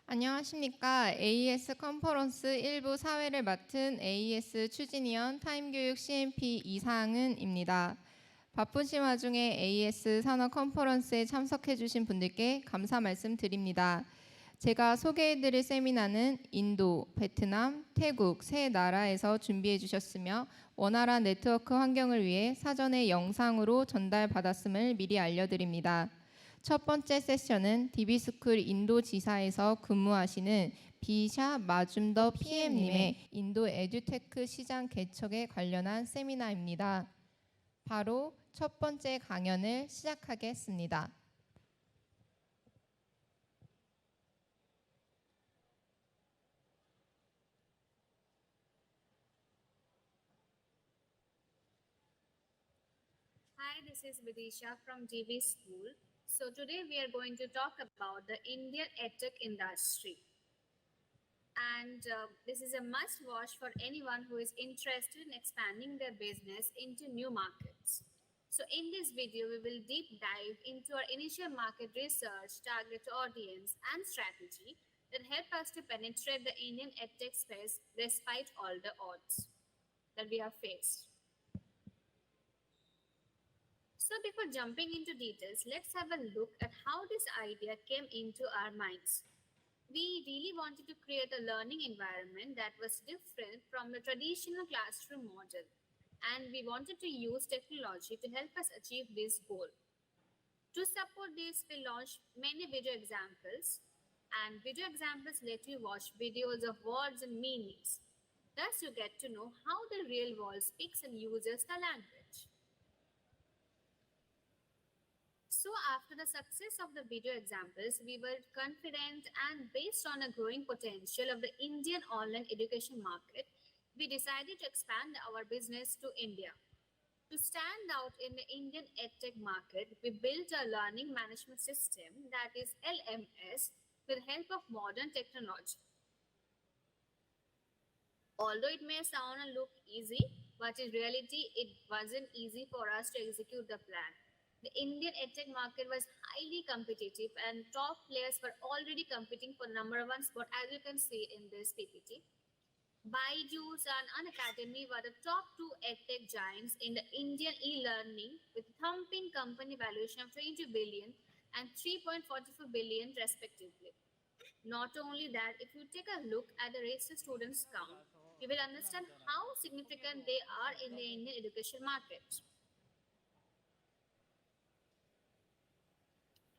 안녕하십니까. AES 컨퍼런스 일부 사회를 맡은 AES 추진위원 타임교육 CMP 이상은입니다. 바쁘신 와중에 AES 산업 컨퍼런스에 참석해주신 분들께 감사 말씀드립니다. 제가 소개해드릴 세미나는 인도, 베트남, 태국 세 나라에서 준비해 주셨으며 원활한 네트워크 환경을 위해 사전에 영상으로 전달받았음을 미리 알려드립니다. 첫 번째 세션은 DB스쿨 인도 지사에서 근무하시는 비샤 마줌더 PM님의 인도 에듀테크 시장 개척에 관련한 세미나입니다. 바로 첫 번째 강연을 시작하겠습니다. Hi, this is Vidisha from GB School. So today we are going to talk about the Indian EdTech industry. And this is a must watch for anyone who is interested in expanding their business into new markets. So in this video, we will deep dive into our initial market research, target audience, and strategy that help us to penetrate the Indian EdTech space despite all the odds that we have faced. So before jumping into details, let's have a look at how this idea came into our minds. We really wanted to create a learning environment that was different from the traditional classroom model, and we wanted to use technology to help us achieve this goal. To support this, we launched many video examples, and video examples let you watch videos of words and meanings. Thus, you get to know how the real world speaks and uses the language. So after the success of the video examples, we were confident, and based on a growing potential of the Indian online education market, we decided to expand our business to India. To stand out in the Indian EdTech market, we built a learning management system, that is LMS, with help of modern technology. Although it may sound and look easy, but in reality, it wasn't easy for us to execute the plan. The Indian EdTech market was highly competitive, and top players were already competing for number one spot, as you can see in this PPT. Byju's and Unacademy were the top two EdTech giants in the Indian e-learning, with thumping company valuation of 20 billion and 3.44 billion respectively. Not only that, if you take a look at the registered students count, you will understand how significant they are in the Indian education market.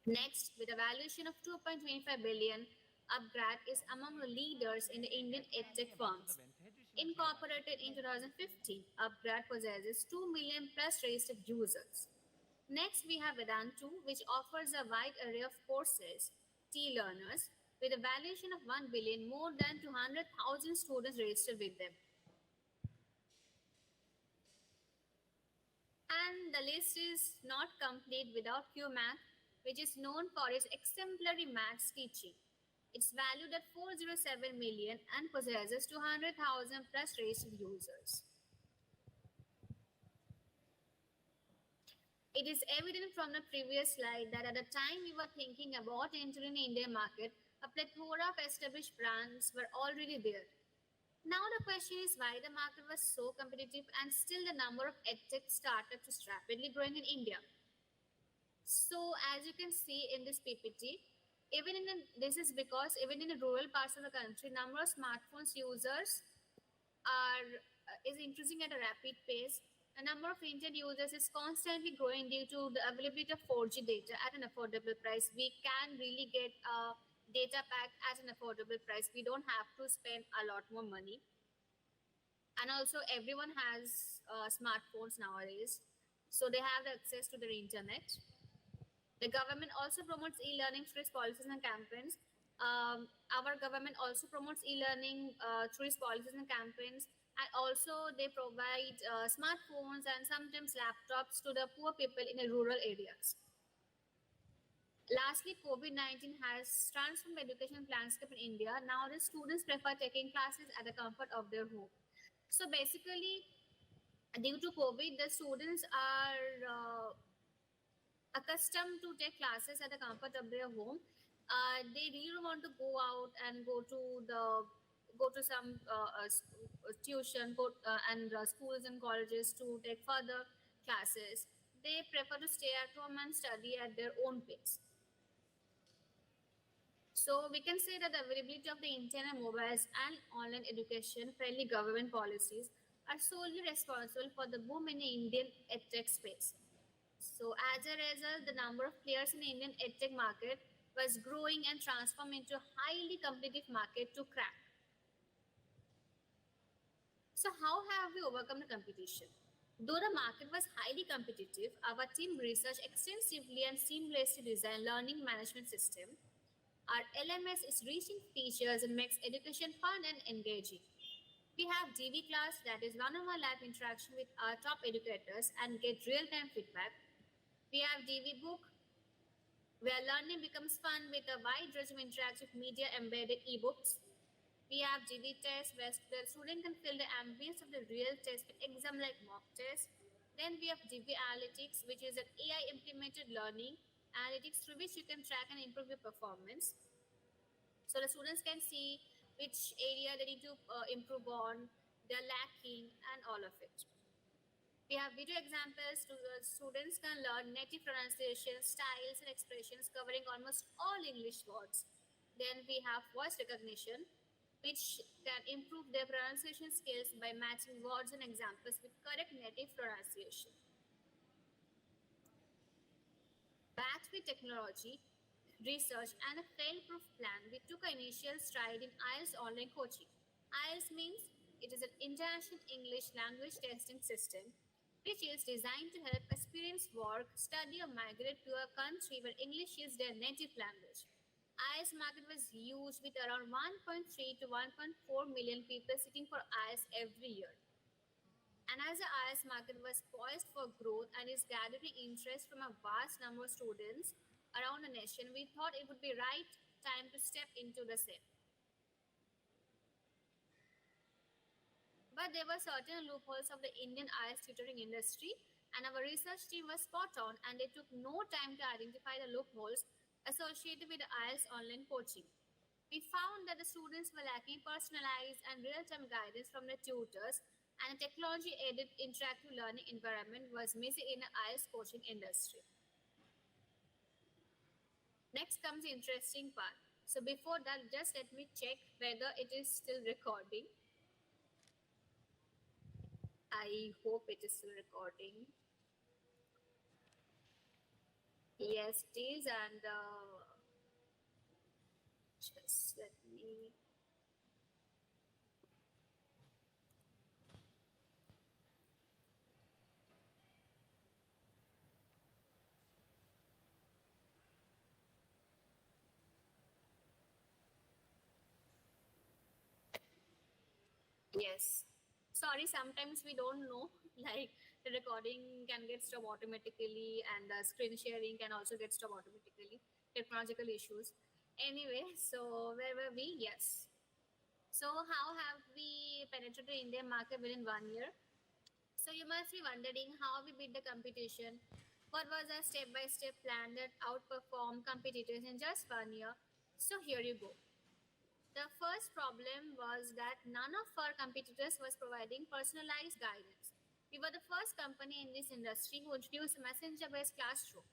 Next, with a valuation of 2.25 billion, Upgrad is among the leaders in the Indian EdTech firms. Incorporated in 2015, Upgrad possesses 2 million plus registered users. Next, we have Vedantu, which offers a wide array of courses, T-learners, with a valuation of 1 billion, more than 200,000 students registered with them. And the list is not complete without QMath, which is known for its exemplary maths teaching. It's valued at 407 million and possesses 200,000 plus registered users. It is evident from the previous slide that at the time we were thinking about entering the Indian market, a plethora of established brands were already there. Now the question is why the market was so competitive and still the number of EdTech startups is rapidly growing in India. So as you can see in this PPT, this is because even in the rural parts of the country, number of smartphones users is increasing at a rapid pace. The number of internet users is constantly growing due to the availability of 4G data at an affordable price. We can really get a data pack at an affordable price. We don't have to spend a lot more money. And also everyone has smartphones nowadays, so they have the access to their internet. The government also promotes e-learning through its policies and campaigns. Our government also promotes e-learning through its policies and campaigns, and also they provide smartphones and sometimes laptops to the poor people in the rural areas. Lastly, COVID-19 has transformed the education landscape in India. Now the students prefer taking classes at the comfort of their home. So basically, due to COVID, the students are accustomed to take classes at the comfort of their home, They really want to go out and go to some tuition and schools and colleges to take further classes. They prefer to stay at home and study at their own pace. So we can say that the availability of the internet, mobiles, and online education-friendly government policies are solely responsible for the boom in the Indian edtech space. So as a result, the number of players in the Indian edtech market was growing and transformed into a highly competitive market to crack. So how have we overcome the competition? Though the market was highly competitive, our team researched extensively and seamlessly designed learning management system. Our LMS is reaching features and makes education fun and engaging. We have DV class, that is one-on-one live interaction with our top educators and get real-time feedback. We have DV book, where learning becomes fun with a wide range of interactive media embedded ebooks. We have GV tests, where the student can feel the ambience of the real test with exam-like mock tests. Then we have GV Analytics, which is an AI implemented learning analytics through which you can track and improve your performance. So the students can see which area they need to improve on, they're lacking, and all of it. We have video examples. Students can learn native pronunciation, styles, and expressions covering almost all English words. Then we have voice recognition, which can improve their pronunciation skills by matching words and examples with correct native pronunciation. Backed with technology, research, and a fail-proof plan, we took an initial stride in IELTS online coaching. IELTS means it is an international English language testing system which is designed to help aspirants work, study, or migrate to a country where English is their native language. IELTS market was huge with around 1.3 to 1.4 million people sitting for IELTS every year. And as the IELTS market was poised for growth and is gathering interest from a vast number of students around the nation, we thought it would be right time to step into the same. But there were certain loopholes of the Indian IELTS tutoring industry, and our research team was spot on, and they took no time to identify the loopholes associated with the IELTS online coaching. We found that the students were lacking personalized and real-time guidance from their tutors, and a technology-aided interactive learning environment was missing in the IELTS coaching industry. Next comes the interesting part. So before that, just let me check whether it is still recording. I hope it is still recording. Yes, it is, and just let me. Yes. Sorry, sometimes we don't know. Like the recording can get stopped automatically, and the screen sharing can also get stopped automatically. Technological issues. Anyway, so where were we? Yes. So how have we penetrated the Indian market within 1 year? So you must be wondering how we beat the competition. What was our step-by-step plan that outperformed competitors in just 1 year? So here you go. The first problem was that none of our competitors was providing personalized guidance. We were the first company in this industry who introduced a messenger-based classroom,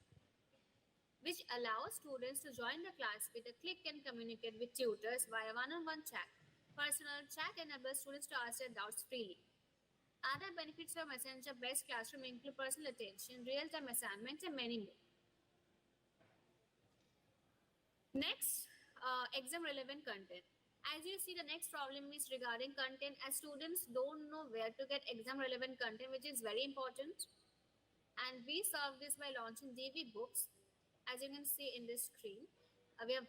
which allows students to join the class with a click and communicate with tutors via one-on-one chat. Personal chat enables students to ask their doubts freely. Other benefits of messenger-based classroom include personal attention, real-time assignments, and many more. Next, exam-relevant content. As you see, the next problem is regarding content, as students don't know where to get exam-relevant content, which is very important. And we solved this by launching DV books. As you can see in this screen, we have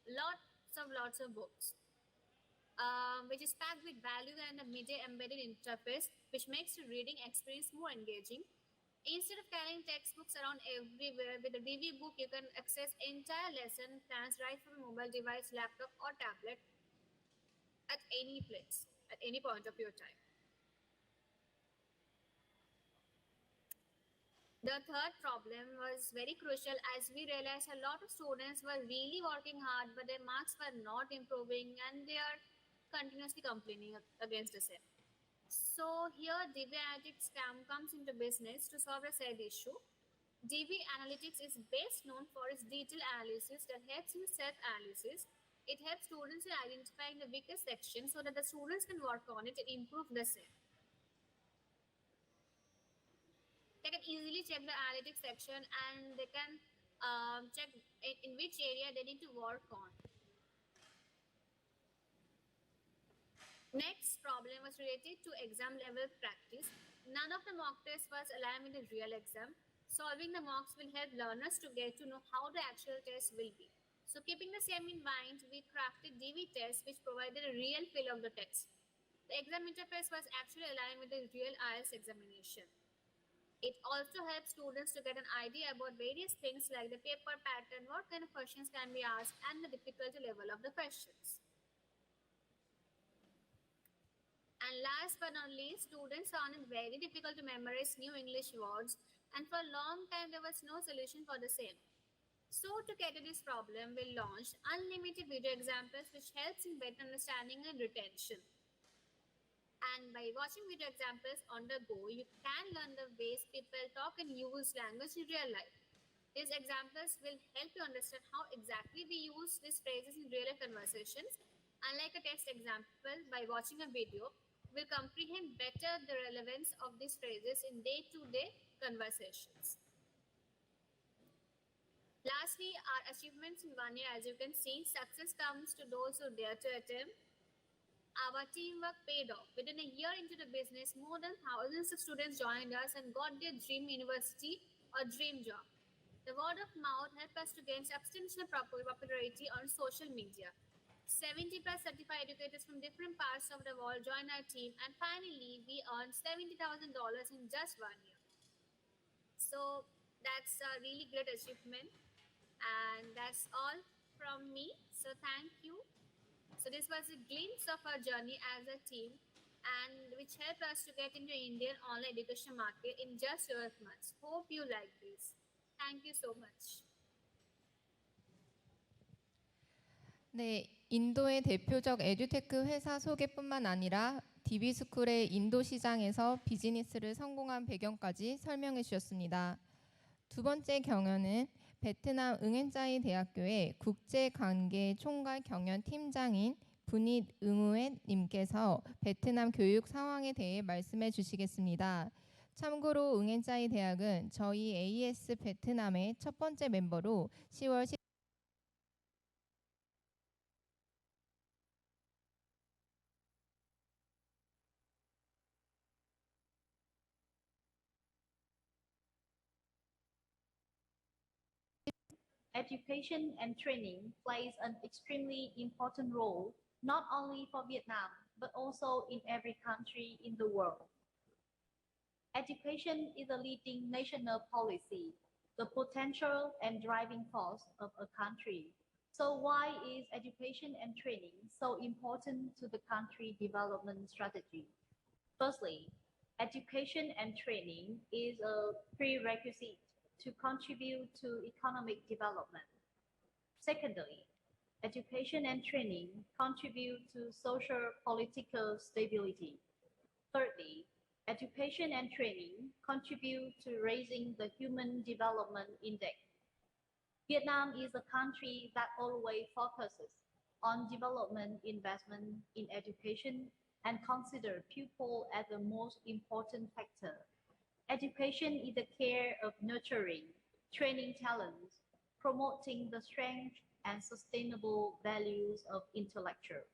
lots of books, which is packed with value and a media embedded interface, which makes the reading experience more engaging. Instead of carrying textbooks around everywhere, with a DV book, you can access entire lesson plans right from a mobile device, laptop, or tablet at any place, at any point of your time. The third problem was very crucial as we realized a lot of students were really working hard, but their marks were not improving and they are continuously complaining against the same. So here DB Analytics comes into business to solve a said issue. DB Analytics is best known for its detailed analysis that helps in self-analysis. It helps students in identifying the weakest section so that the students can work on it and improve the same. They can easily check the analytics section and they can check in which area they need to work on. Next problem was related to exam level practice. None of the mock tests was aligned with the real exam. Solving the mocks will help learners to get to know how the actual test will be. So keeping the same in mind, we crafted DV tests which provided a real feel of the test. The exam interface was actually aligned with the real IELTS examination. It also helps students to get an idea about various things like the paper pattern, what kind of questions can be asked, and the difficulty level of the questions. And last but not least, students found it very difficult to memorize new English words, and for a long time there was no solution for the same. So to cater this problem, we launched unlimited video examples which helps in better understanding and retention. And by watching video examples on the go, you can learn the ways people talk and use language in real life. These examples will help you understand how exactly we use these phrases in real life conversations. Unlike a text example, by watching a video, we'll comprehend better the relevance of these phrases in day-to-day conversations. Lastly, our achievements in 1 year, as you can see, success comes to those who dare to attempt. Our teamwork paid off. Within a year into the business, more than thousands of students joined us and got their dream university or dream job. The word of mouth helped us to gain substantial popularity on social media. 70 plus certified educators from different parts of the world joined our team, and finally, we earned $70,000 in just 1 year. So that's a really great achievement, and that's all from me. So thank you. So this was a glimpse of our journey as a team, and which helped us to get into Indian online education market in just 12 months. Hope you like this. Thank you so much. 네, 인도의 대표적 에듀테크 회사 소개뿐만 아니라 DB스쿨의 인도 시장에서 비즈니스를 성공한 배경까지 설명해 주셨습니다. 두 번째 경연은 베트남 응엔짜이 대학교의 국제관계 총괄 경연 팀장인 분잇 응우엣 님께서 베트남 교육 상황에 대해 말씀해 주시겠습니다. 참고로 응엔짜이 대학은 저희 AES 베트남의 첫 번째 멤버로 10월 Education and training plays an extremely important role, not only for Vietnam, but also in every country in the world. Education is a leading national policy, the potential and driving force of a country. So why is education and training so important to the country development strategy? Firstly, education and training is a prerequisite to contribute to economic development. Secondly, education and training contribute to social political stability. Thirdly, education and training contribute to raising the Human Development Index. Vietnam is a country that always focuses on development investment in education and consider pupil as the most important factor. Education is the care of nurturing, training talents, promoting the strength and sustainable values of intellectuals.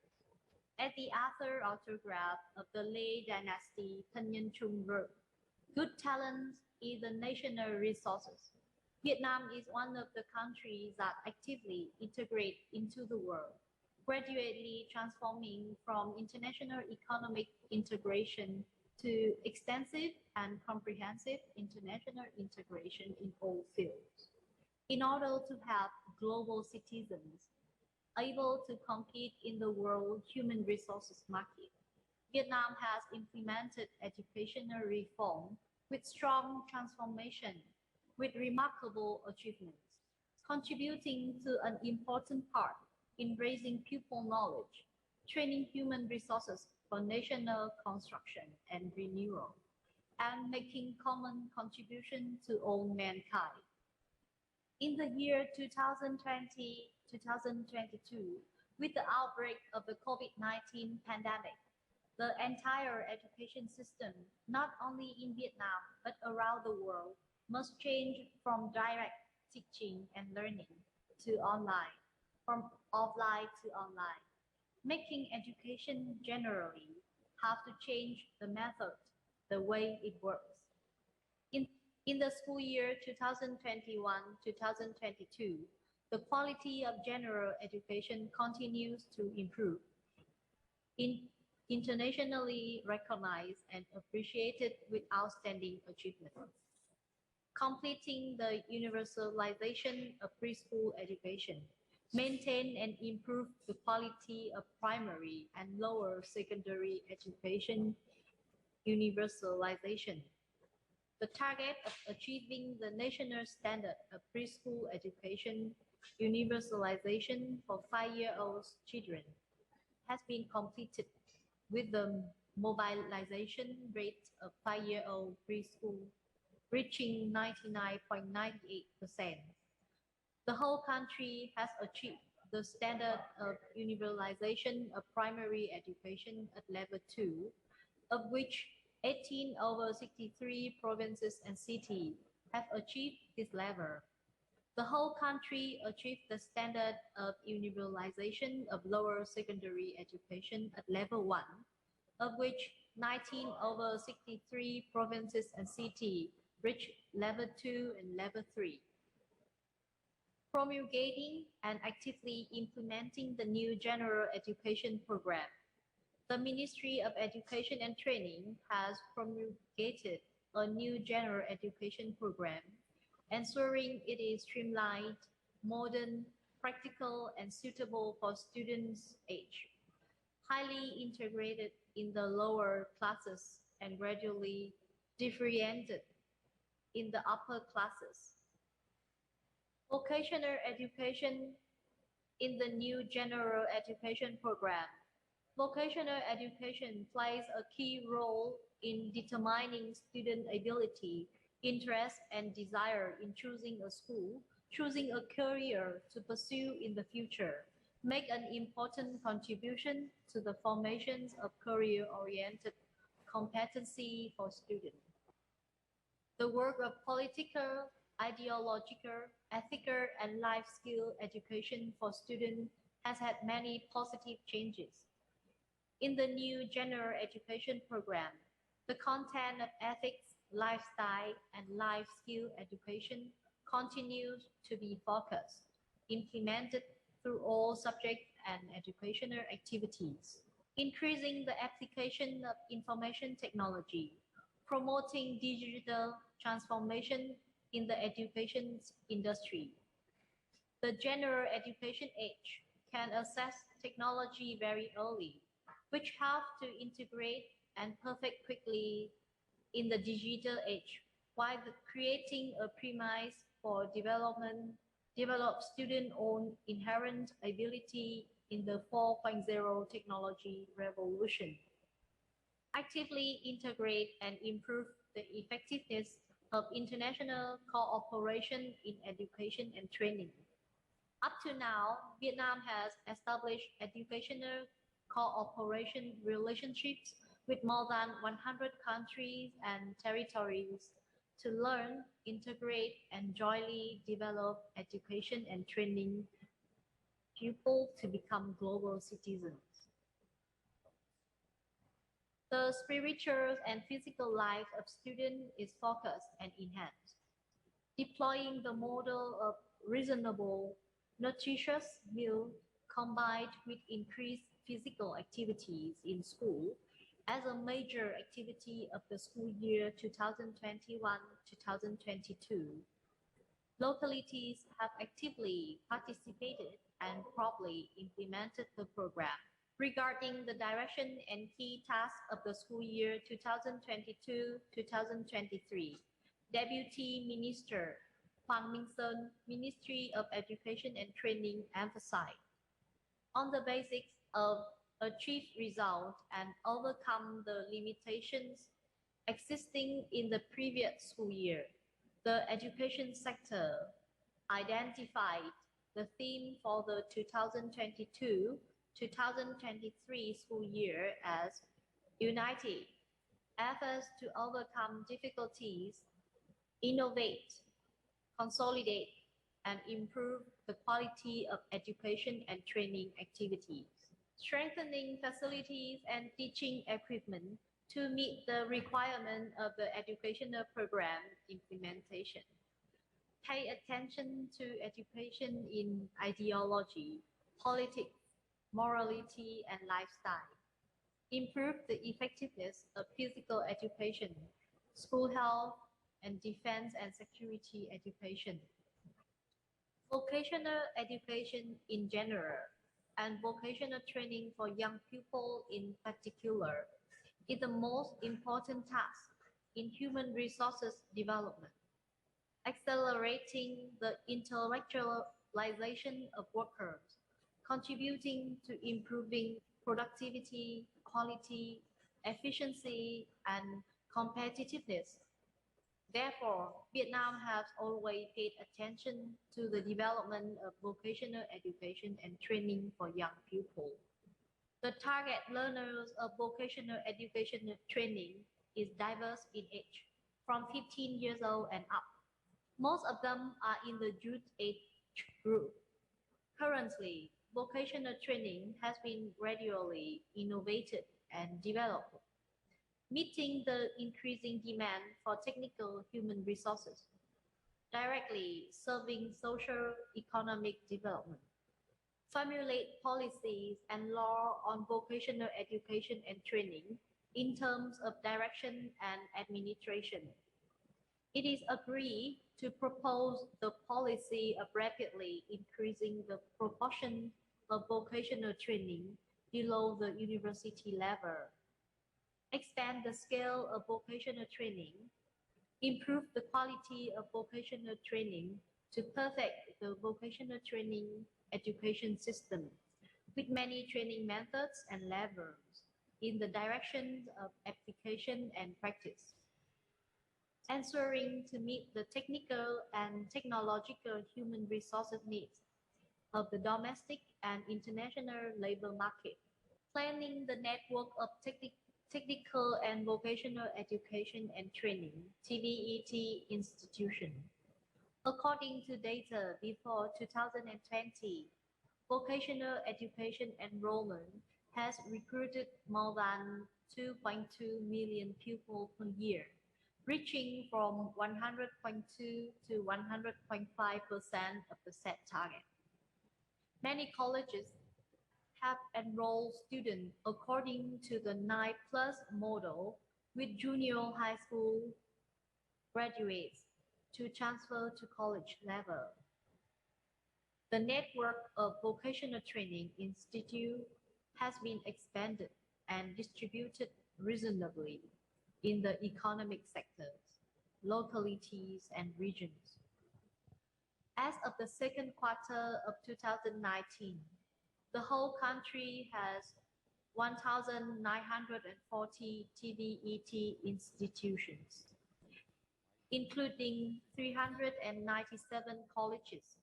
As the author autograph of the Lê dynasty Thân Nhân Trung wrote, good talents is the national resources. Vietnam is one of the countries that actively integrate into the world, gradually transforming from international economic integration to extensive and comprehensive international integration in all fields. In order to have global citizens able to compete in the world human resources market, Vietnam has implemented educational reform with strong transformation with remarkable achievements, contributing to an important part in raising pupil knowledge, training human resources for national construction and renewal, and making common contribution to all mankind. In the year 2020-2022, with the outbreak of the COVID-19 pandemic, the entire education system, not only in Vietnam, but around the world, must change from direct teaching and learning to online, from offline to online, making education generally have to change the method, the way it works. In the school year 2021-2022, the quality of general education continues to improve. Internationally recognized and appreciated with outstanding achievements. Completing the universalization of preschool education, maintain and improve the quality of primary and lower secondary education universalization. The target of achieving the national standard of preschool education universalization for 5-year-old children has been completed with the mobilization rate of 5-year-old preschool reaching 99.98%. The whole country has achieved the standard of universalization of primary education at level 2, of which 18 over 63 provinces and cities have achieved this level. The whole country achieved the standard of universalization of lower secondary education at level 1, of which 19 over 63 provinces and cities reached level 2 and level 3. Promulgating and actively implementing the new general education program. The Ministry of Education and Training has promulgated a new general education program, ensuring it is streamlined, modern, practical, and suitable for students' age, highly integrated in the lower classes and gradually differentiated in the upper classes. Vocational education in the new general education program. Vocational education plays a key role in determining student ability, interest, and desire in choosing a school, choosing a career to pursue in the future, make an important contribution to the formation of career-oriented competency for students. The work of political, ideological, ethical, and life skill education for students has had many positive changes. In the new general education program, the content of ethics, lifestyle, and life skill education continues to be focused, implemented through all subject and educational activities, increasing the application of information technology, promoting digital transformation in the education industry. The general education age can access technology very early, which help to integrate and perfect quickly in the digital age, while creating a premise for develop student-owned inherent ability in the 4.0 technology revolution. Actively integrate and improve the effectiveness of international cooperation in education and training. Up to now, Vietnam has established educational cooperation relationships with more than 100 countries and territories to learn, integrate, and jointly develop education and training pupils to become global citizens. The spiritual and physical life of students is focused and enhanced. Deploying the model of reasonable, nutritious meal combined with increased physical activities in school as a major activity of the school year 2021-2022. Localities have actively participated and properly implemented the program. Regarding the direction and key tasks of the school year 2022-2023, Deputy Minister Hwang Min-seon, Ministry of Education and Training emphasized, on the basis of achieved result and overcome the limitations existing in the previous school year, the education sector identified the theme for the 2022-2023 school year as United, efforts to overcome difficulties, innovate, consolidate, and improve the quality of education and training activities, strengthening facilities and teaching equipment to meet the requirement of the educational program implementation. Pay attention to education in ideology, politics, morality, and lifestyle. Improve the effectiveness of physical education, school health, and defense and security education. Vocational education in general and vocational training for young people in particular is the most important task in human resources development, accelerating the intellectualization of workers, contributing to improving productivity, quality, efficiency, and competitiveness. Therefore, Vietnam has always paid attention to the development of vocational education and training for young people. The target learners of vocational education and training is diverse in age, from 15 years old and up. Most of them are in the youth age group. Currently, vocational training has been gradually innovated and developed, meeting the increasing demand for technical human resources, directly serving social economic development. Formulate policies and law on vocational education and training in terms of direction and administration. It is agreed to propose the policy of rapidly increasing the proportion of vocational training below the university level, expand the scale of vocational training, improve the quality of vocational training to perfect the vocational training education system with many training methods and levels in the directions of application and practice, ensuring to meet the technical and technological human resources needs of the domestic and international labor market, planning the network of technical and vocational education and training (TVET) institution. According to data before 2020, vocational education enrollment has recruited more than 2.2 million pupils per year, reaching from 100.2 to 100.5% of the set target. Many colleges have enrolled students according to the 9+ model, with junior high school graduates to transfer to college level. The network of vocational training institute has been expanded and distributed reasonably in the economic sectors, localities, and regions. As of the second quarter of 2019, the whole country has 1,940 TVET institutions, including 397 colleges,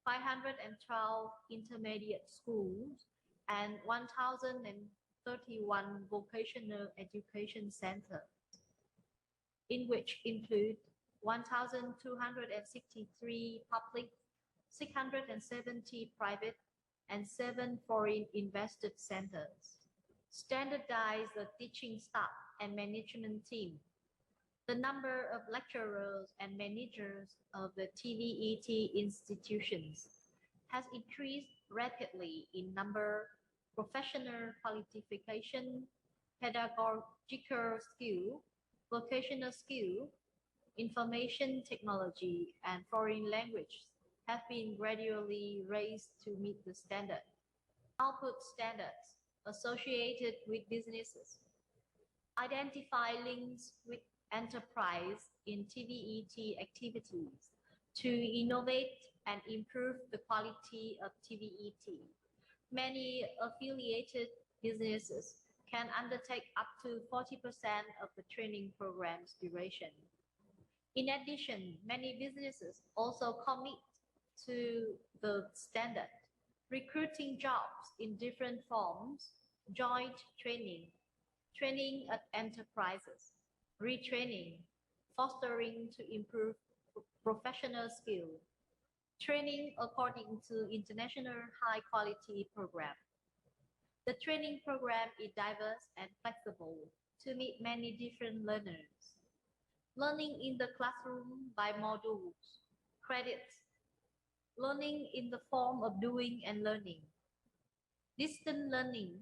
512 intermediate schools, and 1,031 vocational education centers, in which include 1,263 public, 670 private, and 7 foreign invested centers. Standardize the teaching staff and management team. The number of lecturers and managers of the TVET institutions has increased rapidly in number, professional qualification, pedagogical skill, vocational skill, information technology, and foreign language have been gradually raised to meet the standard. Output standards associated with businesses. Identify links with enterprise in TVET activities to innovate and improve the quality of TVET. Many affiliated businesses can undertake up to 40% of the training program's duration. In addition, many businesses also commit to the standard, recruiting jobs in different forms, joint training, training at enterprises, retraining, fostering to improve professional skill, training according to international high quality program. The training program is diverse and flexible to meet many different learners. Learning in the classroom by modules, credits, learning in the form of doing and learning, distant learning,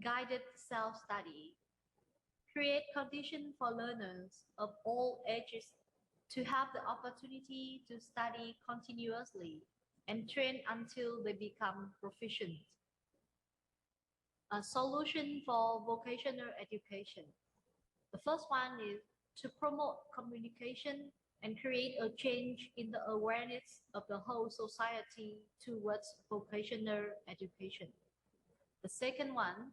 guided self-study, create conditions for learners of all ages to have the opportunity to study continuously and train until they become proficient. A solution for vocational education. The first one is to promote communication and create a change in the awareness of the whole society towards vocational education. The second one,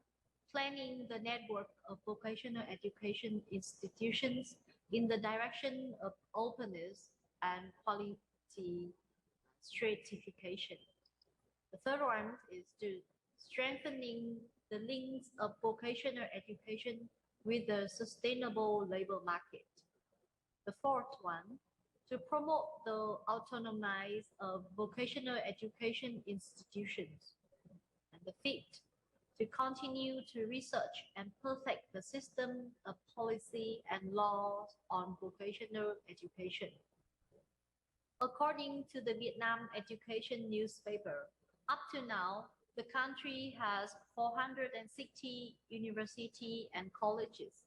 planning the network of vocational education institutions in the direction of openness and quality stratification. The third one is to strengthening the links of vocational education with the sustainable labor market. The fourth one, to promote the autonomy of vocational education institutions. And the fifth, to continue to research and perfect the system of policy and laws on vocational education. According to the Vietnam Education newspaper, up to now, the country has 460 universities and colleges,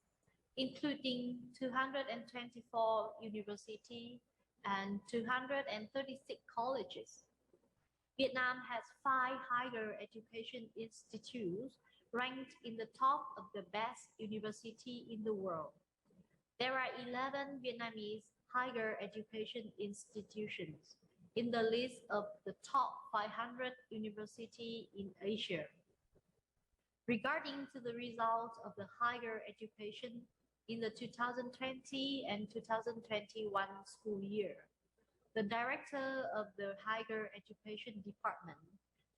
including 224 universities and 236 colleges. Vietnam has 5 higher education institutes ranked in the top of the best university in the world. There are 11 Vietnamese higher education institutions in the list of the top 500 universities in Asia. Regarding to the results of the higher education in the 2020 and 2021 school year, the director of the Higher Education Department,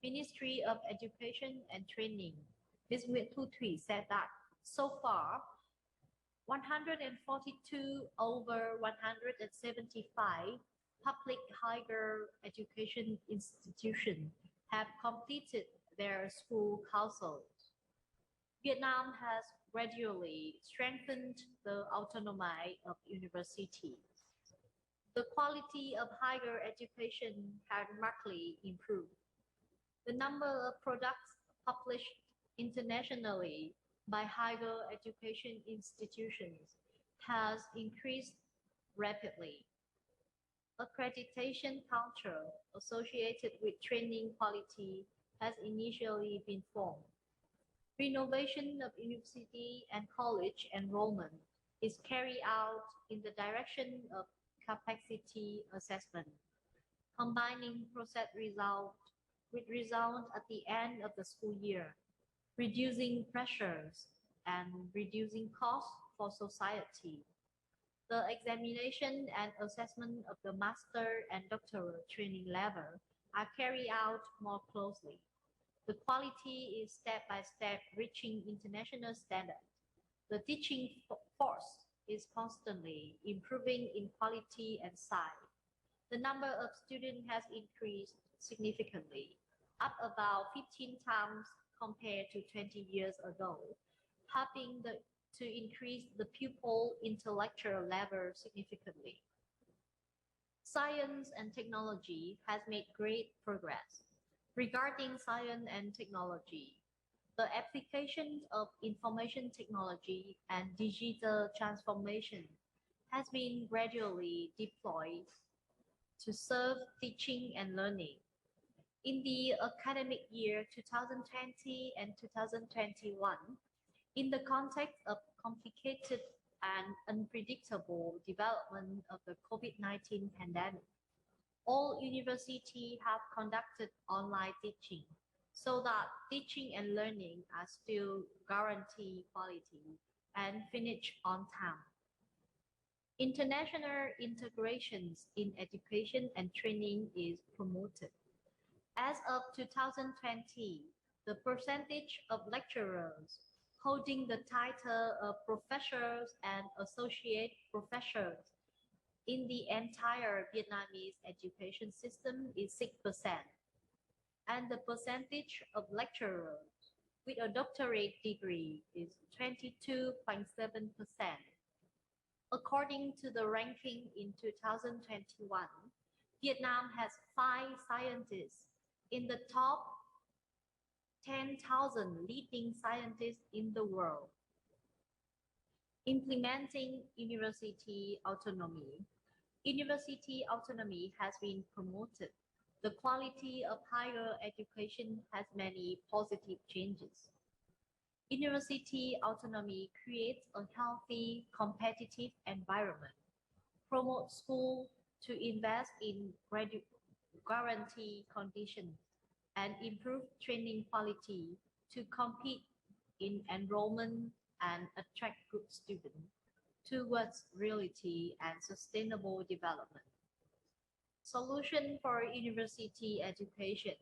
Ministry of Education and Training, Ms. Nguyễn Thu Thủy, said that so far, 142 over 175 public higher education institutions have completed their school councils. Vietnam has gradually strengthened the autonomy of universities. The quality of higher education has markedly improved. The number of products published internationally by higher education institutions has increased rapidly. Accreditation culture associated with training quality has initially been formed. Renovation of university and college enrollment is carried out in the direction of capacity assessment, combining process result with results at the end of the school year, reducing pressures and reducing costs for society. The examination and assessment of the master and doctoral training level are carried out more closely. The quality is step by step reaching international standards. The teaching force is constantly improving in quality and size. The number of students has increased significantly, up about 15 times compared to 20 years ago, helping to increase the pupil intellectual level significantly. Science and technology has made great progress. Regarding science and technology, the application of information technology and digital transformation has been gradually deployed to serve teaching and learning. In the academic year 2020 and 2021, in the context of complicated and unpredictable development of the COVID-19 pandemic, All universities have conducted online teaching so that teaching and learning are still guarantee quality and finish on time. International integrations in education and training is promoted. As of 2020, the percentage of lecturers holding the title of professors and associate professors in the entire Vietnamese education system is 6%, and the percentage of lecturers with a doctorate degree is 22.7%. According to the ranking in 2021, Vietnam has 5 scientists in the top 10,000 leading scientists in the world. Implementing university autonomy. University autonomy has been promoted. The quality of higher education has many positive changes. University autonomy creates a healthy, competitive environment, promotes schools to invest in guarantee conditions, and improve training quality to compete in enrollment and attract good students towards reality and sustainable development. Solution for university education.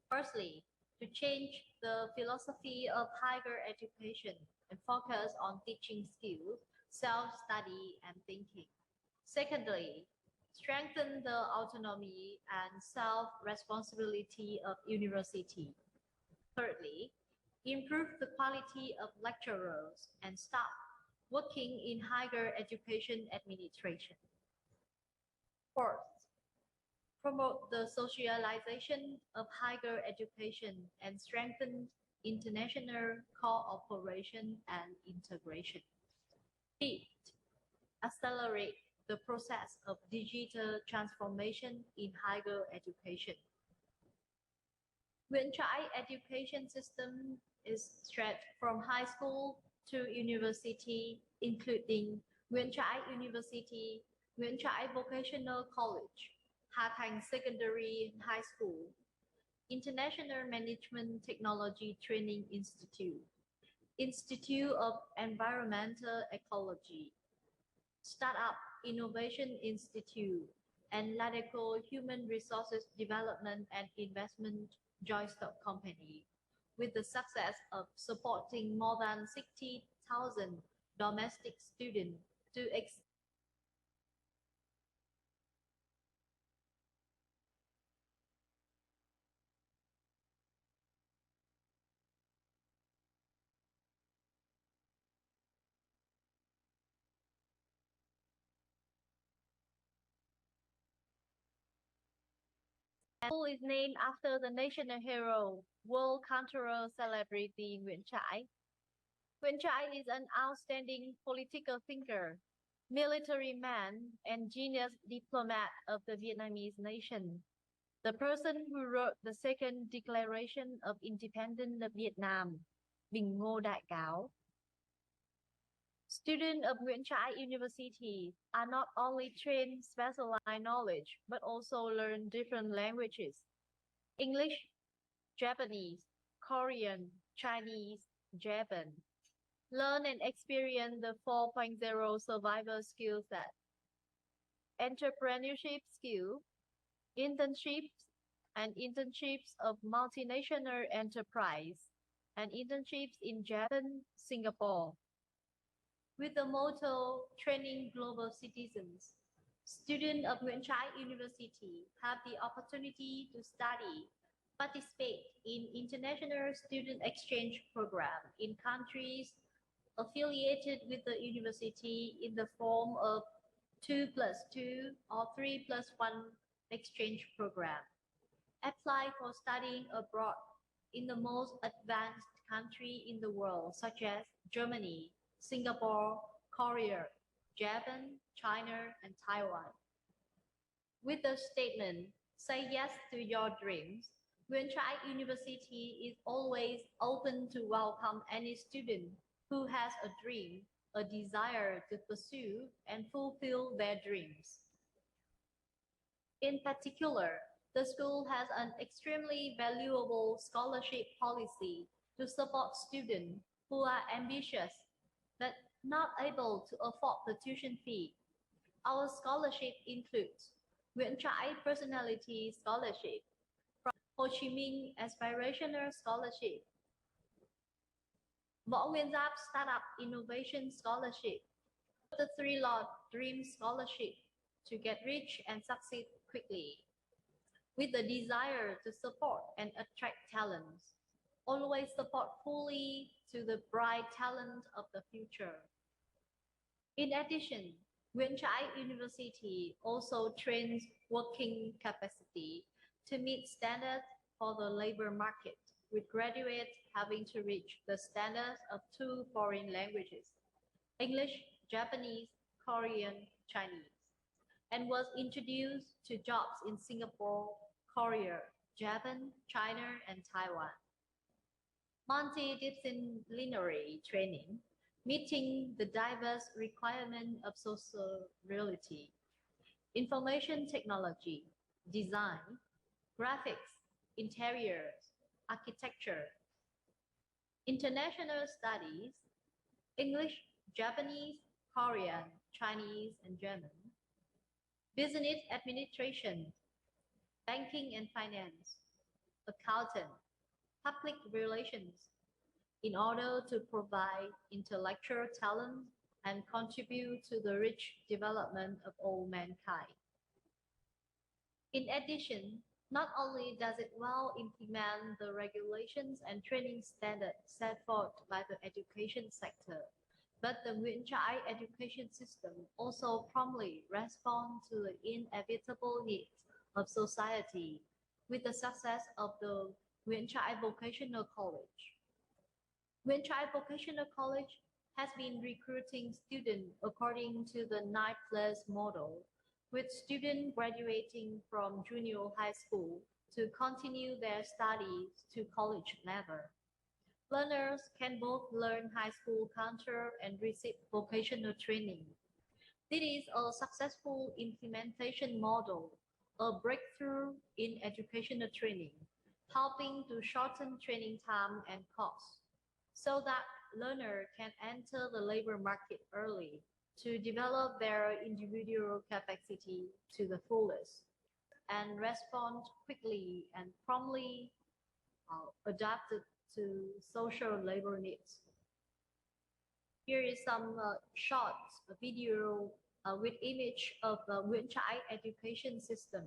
Firstly, to change the philosophy of higher education and focus on teaching skills, self-study, and thinking. Secondly, strengthen the autonomy and self-responsibility of university. Thirdly, improve the quality of lecturers and staff working in higher education administration. Fourth, promote the socialization of higher education and strengthen international cooperation and integration. Fifth, accelerate the process of digital transformation in higher education. Nguyễn Trãi education system is stretched from high school to university, including Nguyễn Trãi University, Nguyễn Trãi Vocational College, Hà Thành Secondary and High School, International Management Technology Training Institute, Institute of Environmental Ecology, Startup Innovation Institute, and Ladeco Human Resources Development and Investment Joint Stock Company, with the success of supporting more than 60,000 domestic students to school is named after the national hero, world cultural celebrity Nguyễn Trãi. Nguyễn Trãi is an outstanding political thinker, military man, and genius diplomat of the Vietnamese nation. The person who wrote the second Declaration of Independence of Vietnam, Bình Ngô Đại Cáo. Students of Nguyễn Trãi University are not only trained specialized knowledge, but also learn different languages: English, Japanese, Korean, Chinese, Japan. Learn and experience the 4.0 survival skill set: entrepreneurship skill, internships of multinational enterprise, and internships in Japan, Singapore. With the motto Training Global Citizens, students of Nguyễn Trãi University have the opportunity to study, participate in international student exchange program in countries affiliated with the university in the form of 2+2 or 3+1 exchange program. Apply for studying abroad in the most advanced country in the world, such as Germany, Singapore, Korea, Japan, China, and Taiwan. With the statement, "Say yes to your dreams," Nguyễn Trãi University is always open to welcome any student who has a dream, a desire to pursue and fulfill their dreams. In particular, the school has an extremely valuable scholarship policy to support students who are ambitious but not able to afford the tuition fee. Our scholarship includes Nguyễn Trãi Personality Scholarship, Ho Chi Minh Aspirational Scholarship, Võ Nguyên Giáp Startup Innovation Scholarship, the Three Lord Dream Scholarship to get rich and succeed quickly. With the desire to support and attract talents, always support fully to the bright talent of the future. In addition, Nguyễn Trãi University also trains working capacity to meet standards for the labor market, with graduates having to reach the standards of 2 foreign languages, English, Japanese, Korean, Chinese, and was introduced to jobs in Singapore, Korea, Japan, China, and Taiwan. Multidisciplinary training, meeting the diverse requirements of social reality, information technology, design, graphics, interiors, architecture, international studies, English, Japanese, Korean, Chinese, and German, business administration, banking and finance, accountant, public relations, in order to provide intellectual talent and contribute to the rich development of all mankind. In addition, not only does it well implement the regulations and training standards set forth by the education sector, but the Nguyễn Trãi education system also promptly responds to the inevitable needs of society with the success of the Nguyễn Trãi Vocational College. Nguyễn Trãi Vocational College has been recruiting students according to the 9+ model, with students graduating from junior high school to continue their studies to college level. Learners can both learn high school counter and receive vocational training. This is a successful implementation model, a breakthrough in educational training, helping to shorten training time and costs, so that learners can enter the labor market early to develop their individual capacity to the fullest and respond quickly and promptly adapted to social labor needs. Here is some short video with image of the Nguyễn Trãi education system.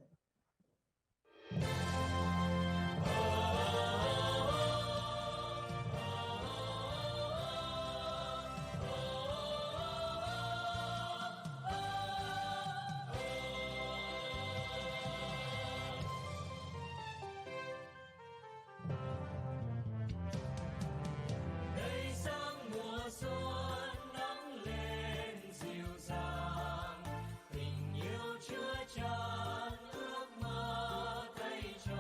Đời sang mùa xuân nắng lên dịu dàng, tình yêu chứa chan ước mơ thay cho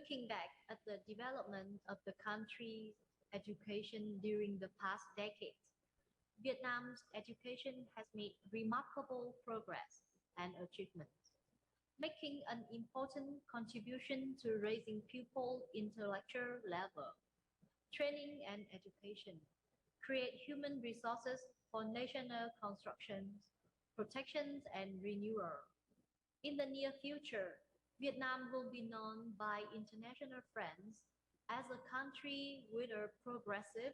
Looking back at the development of the country's education during the past decades, Vietnam's education has made remarkable progress and achievements, making an important contribution to raising pupil intellectual level, training and education, create human resources for national constructions, protections and renewal. In the near future, Vietnam will be known by international friends as a country with a progressive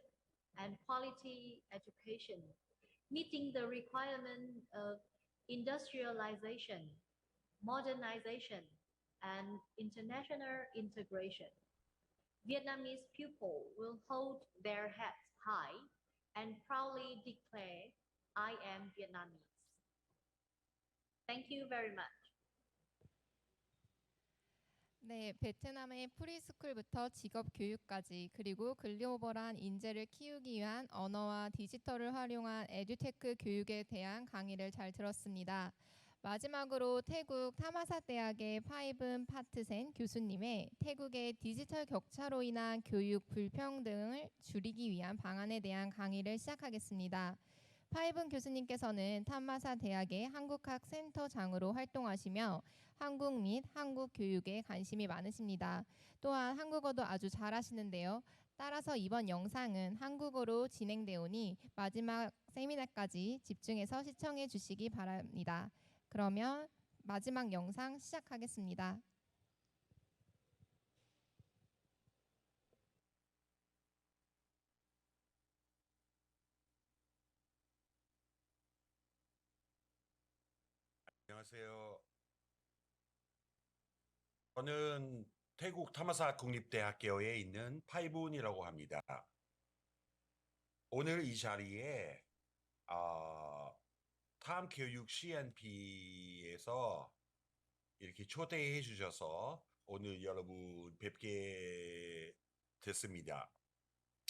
and quality education, meeting the requirement of industrialization, modernization, and international integration. Vietnamese pupils will hold their heads high and proudly declare, I am Vietnamese. Thank you very much. 네, 베트남의 프리스쿨부터 직업 교육까지 그리고 글로벌한 인재를 키우기 위한 언어와 디지털을 활용한 에듀테크 교육에 대한 강의를 잘 들었습니다. 마지막으로 태국 타마사 대학의 파이븐 파트센 교수님의 태국의 디지털 격차로 인한 교육 불평등을 줄이기 위한 방안에 대한 강의를 시작하겠습니다. 파이븐 교수님께서는 타마사 대학의 한국학 센터장으로 활동하시며 한국 및 한국 교육에 관심이 많으십니다. 또한 한국어도 아주 잘하시는데요. 따라서 이번 영상은 한국어로 진행되오니 마지막 세미나까지 집중해서 시청해 주시기 바랍니다. 그러면 마지막 영상 시작하겠습니다. 안녕하세요. 저는 태국 타마사 국립대학교에 있는 파이분이라고 합니다. 오늘 이 자리에 탐교육 CNP에서 이렇게 초대해 주셔서 오늘 여러분 뵙게 됐습니다.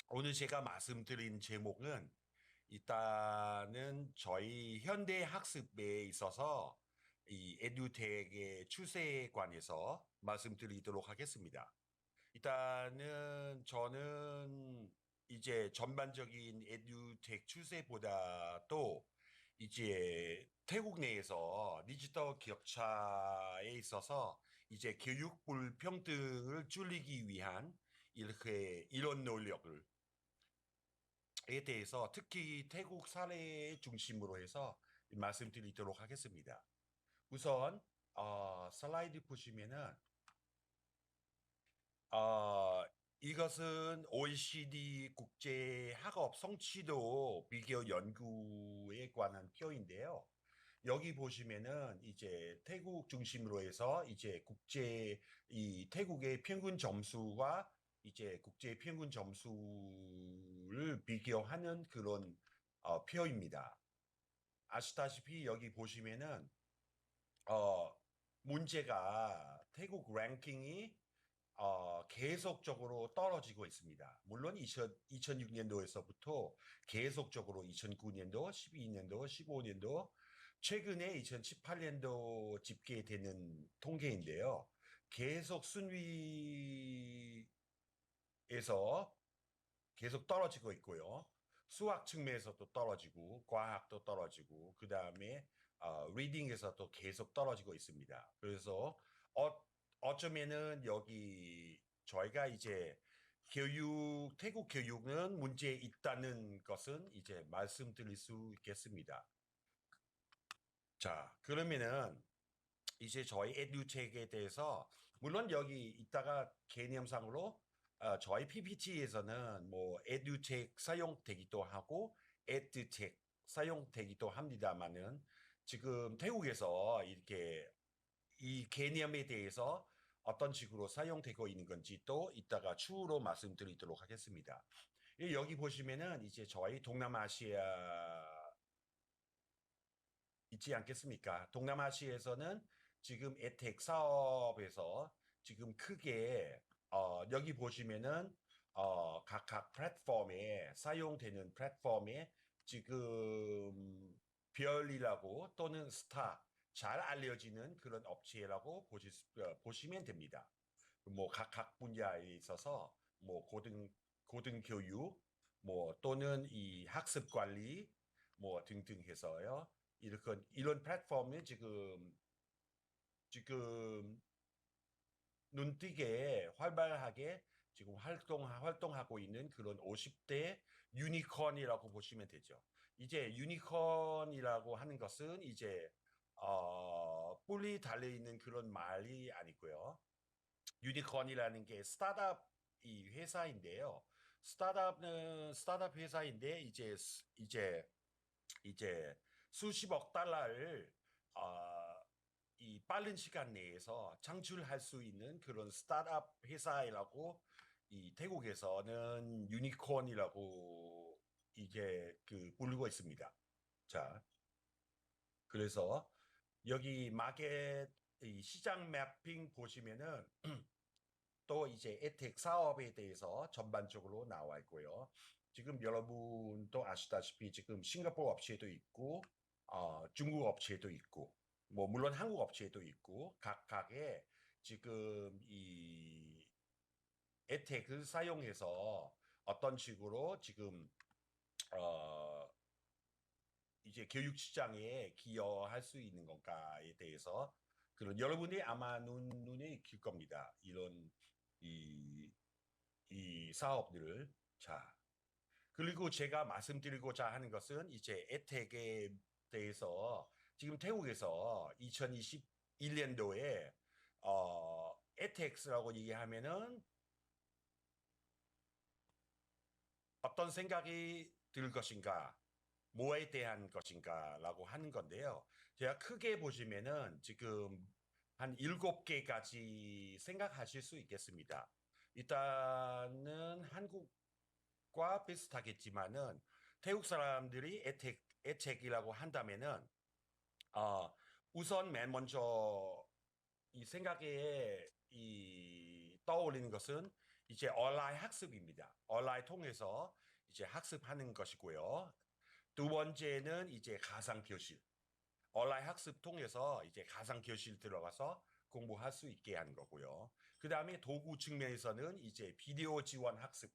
오늘 제가 말씀드린 제목은 일단은 저희 현대 학습에 있어서 이 에듀텍의 추세에 관해서 말씀드리도록 하겠습니다. 일단은 저는 이제 전반적인 에듀텍 추세보다도 이제 태국 내에서 디지털 격차에 있어서 이제 교육 불평등을 줄이기 위한 이런 노력을 에 대해서 특히 태국 사례 중심으로 해서 말씀드리도록 하겠습니다. 우선 슬라이드 보시면은 이것은 OECD 국제 학업 성취도 비교 연구에 관한 표인데요. 여기 보시면은 이제 태국 중심으로 해서 이제 이 태국의 평균 점수와 이제 국제 평균 점수를 비교하는 그런 표입니다. 아시다시피 여기 보시면은 문제가 태국 랭킹이 계속적으로 떨어지고 있습니다. 물론 2006년도에서부터 계속적으로 2009년도, 12년도, 15년도, 최근에 2018년도 집계되는 통계인데요. 계속 순위에서 계속 떨어지고 있고요. 수학 측면에서도 떨어지고, 과학도 떨어지고, 그 다음에 리딩에서도 계속 떨어지고 있습니다. 그래서 어쩌면은 여기 저희가 이제 태국 교육은 문제 있다는 것은 이제 말씀드릴 수 있겠습니다. 자, 그러면은 이제 저희 에듀텍에 대해서 물론 여기 이따가 개념상으로 저희 PPT에서는 뭐 에듀텍 사용되기도 하고 에듀텍 사용되기도 합니다만은 지금 태국에서 이렇게 이 개념에 대해서 어떤 식으로 사용되고 있는 건지 또 이따가 추후로 말씀드리도록 하겠습니다. 여기 보시면은 이제 저희 동남아시아 있지 않겠습니까? 동남아시아에서는 지금 에텍 사업에서 지금 크게 여기 보시면은 각각 플랫폼에 사용되는 플랫폼에 지금 별이라고 또는 스타 잘 알려지는 그런 업체라고 보시면 됩니다. 뭐 각각 분야에 있어서 뭐 고등교육 뭐 또는 이 학습 관리 뭐 등등 해서요. 이런 플랫폼이 지금 눈띄게 활발하게 지금 활동하고 있는 그런 50대 유니콘이라고 보시면 되죠. 이제 유니콘이라고 하는 것은 이제 뿔이 달려있는 그런 말이 아니고요. 유니콘이라는 게 스타트업 이 회사인데요. 스타트업 회사인데 이제 수십억 달러를 이 빠른 시간 내에서 창출할 수 있는 그런 스타트업 회사라고 이 태국에서는 유니콘이라고 이제 부르고 있습니다. 자, 그래서 여기 마켓 이 시장 매핑 보시면은 또 이제 혜택 사업에 대해서 전반적으로 나와 있고요. 지금 여러분도 아시다시피 지금 싱가포르 업체도 있고 중국 업체도 있고 뭐 물론 한국 업체도 있고 각각의 지금 이 혜택을 사용해서 어떤 식으로 지금 어 이제 교육 시장에 기여할 수 있는 건가에 대해서 그런 여러분이 아마 눈에 익힐 겁니다. 이런 이, 이 사업들을. 자, 그리고 제가 말씀드리고자 하는 것은 이제 혜택에 대해서 지금 태국에서 2021년도에 혜택스라고 얘기하면은 어떤 생각이 들 것인가, 뭐에 대한 것인가라고 하는 건데요. 제가 크게 보시면은 지금 한 7개까지 생각하실 수 있겠습니다. 일단은 한국과 비슷하겠지만은 태국 사람들이 혜택이라고 한다면은 우선 맨 먼저 이 생각에 떠올리는 것은 이제 온라인 학습입니다. 온라인 통해서 이제 학습하는 것이고요. 두 번째는 이제 가상교실. 온라인 학습 통해서 이제 가상교실 들어가서 공부할 수 있게 하는 거고요. 그 다음에 도구 측면에서는 이제 비디오 지원 학습,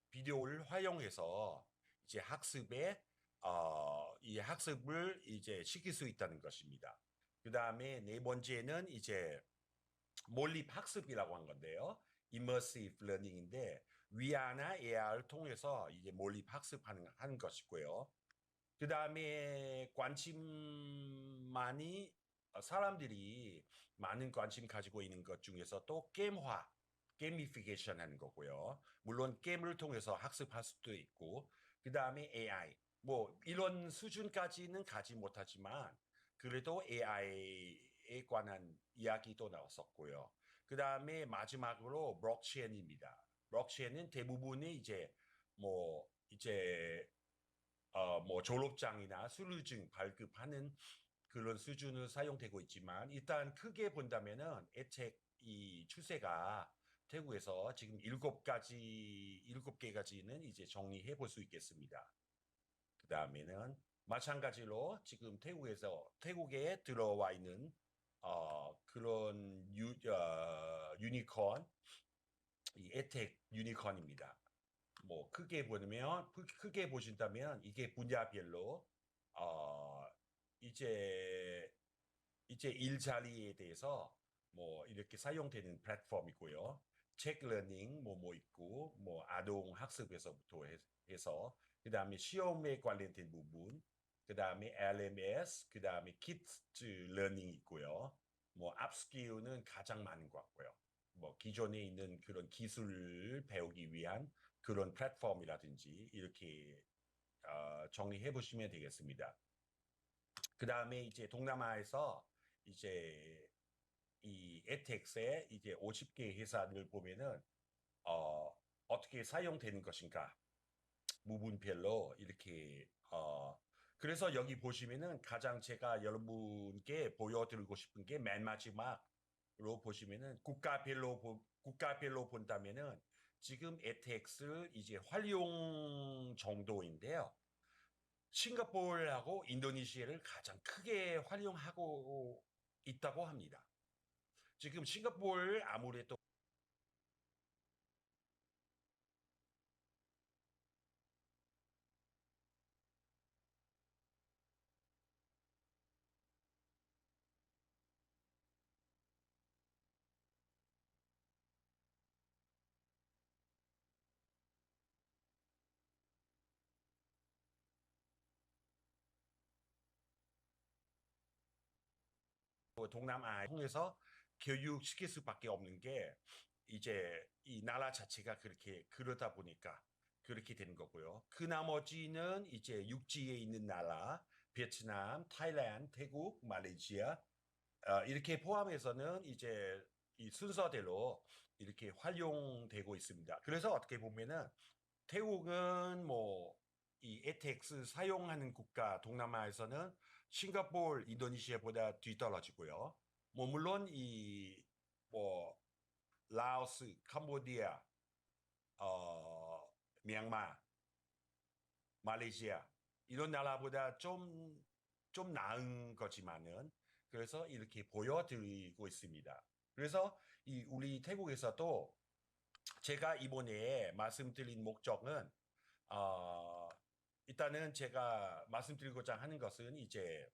비디오를 활용해서 이제 이 학습을 이제 시킬 수 있다는 것입니다. 그 다음에 네 번째는 이제 몰입 학습이라고 한 건데요. immersive learning인데 VR나 AR을 통해서 이제 몰입 학습하는 것이고요. 그 다음에 사람들이 많은 관심 가지고 있는 것 중에서 또 게이미피케이션 하는 거고요. 물론 게임을 통해서 학습할 수도 있고, 그 다음에 AI. 뭐 이런 수준까지는 가지 못하지만 그래도 AI에 관한 이야기도 나왔었고요. 그 다음에 마지막으로 블록체인입니다. 블록체인은 대부분이 뭐 졸업장이나 수료증 발급하는 그런 수준으로 사용되고 있지만 일단 크게 본다면은 이 추세가 태국에서 지금 7개까지는 이제 정리해 볼 수 있겠습니다. 그 다음에는 마찬가지로 지금 태국에 들어와 있는 그런 유니콘, 이 혜택 유니콘입니다. 뭐 크게 보신다면 이게 분야별로 이제 일자리에 대해서 뭐 이렇게 사용되는 플랫폼이고요. 책 러닝 뭐 있고 뭐 아동 학습에서부터 해서 그다음에 시험에 관련된 부분, 그다음에 LMS, 그다음에 키즈 러닝 있고요. 뭐 업스킬은 가장 많은 것 같고요. 뭐 기존에 있는 그런 기술을 배우기 위한 그런 플랫폼이라든지 이렇게 정리해 보시면 되겠습니다. 그 다음에 이제 동남아에서 이제 이 에텍스의 이제 50개 회사를 보면은 어떻게 사용되는 것인가 부분별로 이렇게 그래서 여기 보시면은 가장 제가 여러분께 보여드리고 싶은 게 맨 마지막으로 보시면은 국가별로 본다면은 지금 에텍스를 이제 활용 정도인데요. 싱가포르하고 인도네시아를 가장 크게 활용하고 있다고 합니다. 지금 싱가포르 아무래도 동남아 통해서 교육시킬 수밖에 없는 게 이제 이 나라 자체가 그렇게 그러다 보니까 그렇게 되는 거고요. 그 나머지는 이제 육지에 있는 나라, 베트남, 타일랜드, 태국, 말레이시아 이렇게 포함해서는 이제 이 순서대로 이렇게 활용되고 있습니다. 그래서 어떻게 보면은 태국은 뭐 이 에텍스 사용하는 국가 동남아에서는 싱가포르, 인도네시아보다 뒤떨어지고요. 뭐 물론 이 뭐 라오스, 캄보디아, 미얀마, 말레이시아 이런 나라보다 좀 나은 거지만은 그래서 이렇게 보여드리고 있습니다. 그래서 이 우리 태국에서도 제가 이번에 말씀드린 목적은 일단은 제가 말씀드리고자 하는 것은 이제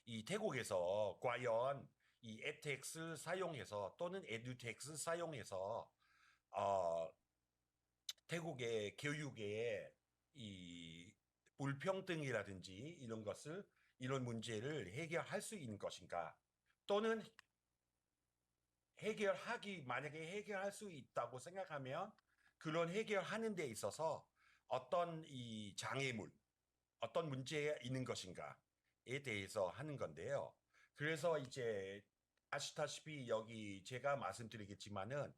이 태국에서 과연 이 edX 사용해서 또는 edutex 사용해서 태국의 교육에 이 불평등이라든지 이런 것을 이런 문제를 해결할 수 있는 것인가 또는 만약에 해결할 수 있다고 생각하면 그런 해결하는 데 있어서 어떤 이 장애물, 어떤 문제가 있는 것인가에 대해서 하는 건데요. 그래서 이제 아시다시피 여기 제가 말씀드리겠지만은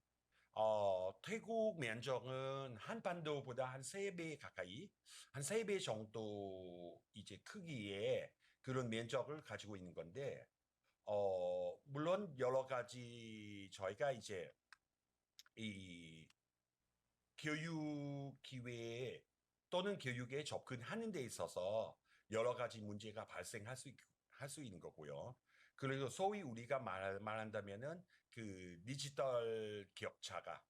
태국 면적은 한반도보다 한 3배 가까이, 한 3배 정도 이제 크기의 그런 면적을 가지고 있는 건데, 물론 여러 가지 저희가 이제 이 교육 기회에 또는 교육에 접근하는 데 있어서 여러 가지 문제가 발생할 수 있는 거고요. 그래서 소위 우리가 말한다면은 그 디지털 격차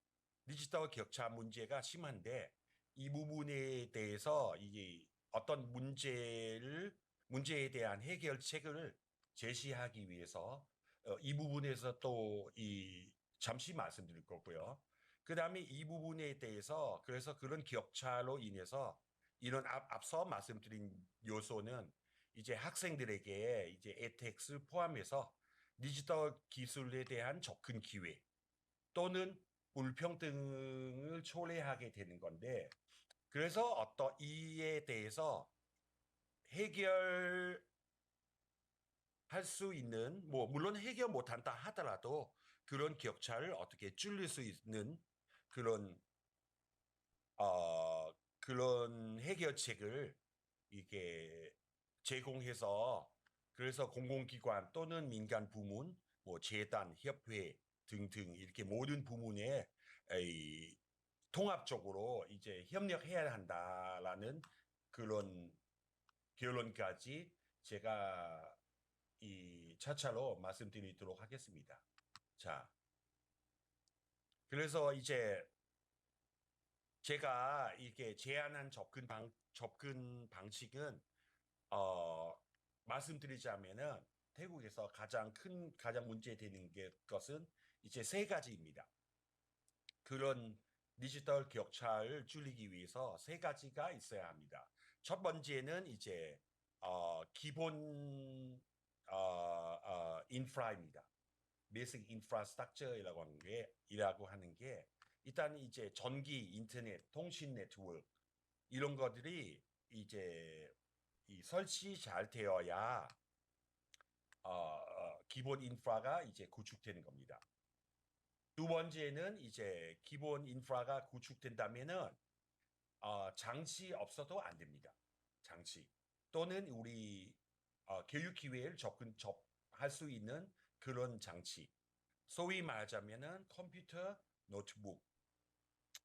문제가 심한데 이 부분에 대해서 이게 어떤 문제에 대한 해결책을 제시하기 위해서 이 부분에서 또 잠시 말씀드릴 거고요. 그 다음에 이 부분에 대해서 그래서 그런 격차로 인해서 이런 앞서 말씀드린 요소는 이제 학생들에게 이제 edX를 포함해서 디지털 기술에 대한 접근 기회 또는 불평등을 초래하게 되는 건데 그래서 어떤 이에 대해서 해결할 수 있는 뭐 물론 해결 못한다 하더라도 그런 격차를 어떻게 줄일 수 있는 그런 그런 해결책을 이게 제공해서 그래서 공공기관 또는 민간 부문, 뭐 재단, 협회 등등 이렇게 모든 부문에 통합적으로 이제 협력해야 한다라는 그런 결론까지 제가 이 차차로 말씀드리도록 하겠습니다. 자, 그래서 이제 제가 이게 제안한 접근 방식은 말씀드리자면은 태국에서 가장 문제되는 것은 이제 3가지입니다. 그런 디지털 격차를 줄이기 위해서 3가지가 있어야 합니다. 첫 번째는 이제 기본 인프라입니다. 베이직 인프라스트럭처라고 하는 게 일단 이제 전기, 인터넷, 통신 네트워크 이런 것들이 이제 설치 잘 되어야 기본 인프라가 이제 구축되는 겁니다. 두 번째는 이제 기본 인프라가 구축된다면은 장치 없어도 안 됩니다. 장치 또는 우리 교육 기회를 접할 수 있는 그런 장치. 소위 말하자면은 컴퓨터, 노트북,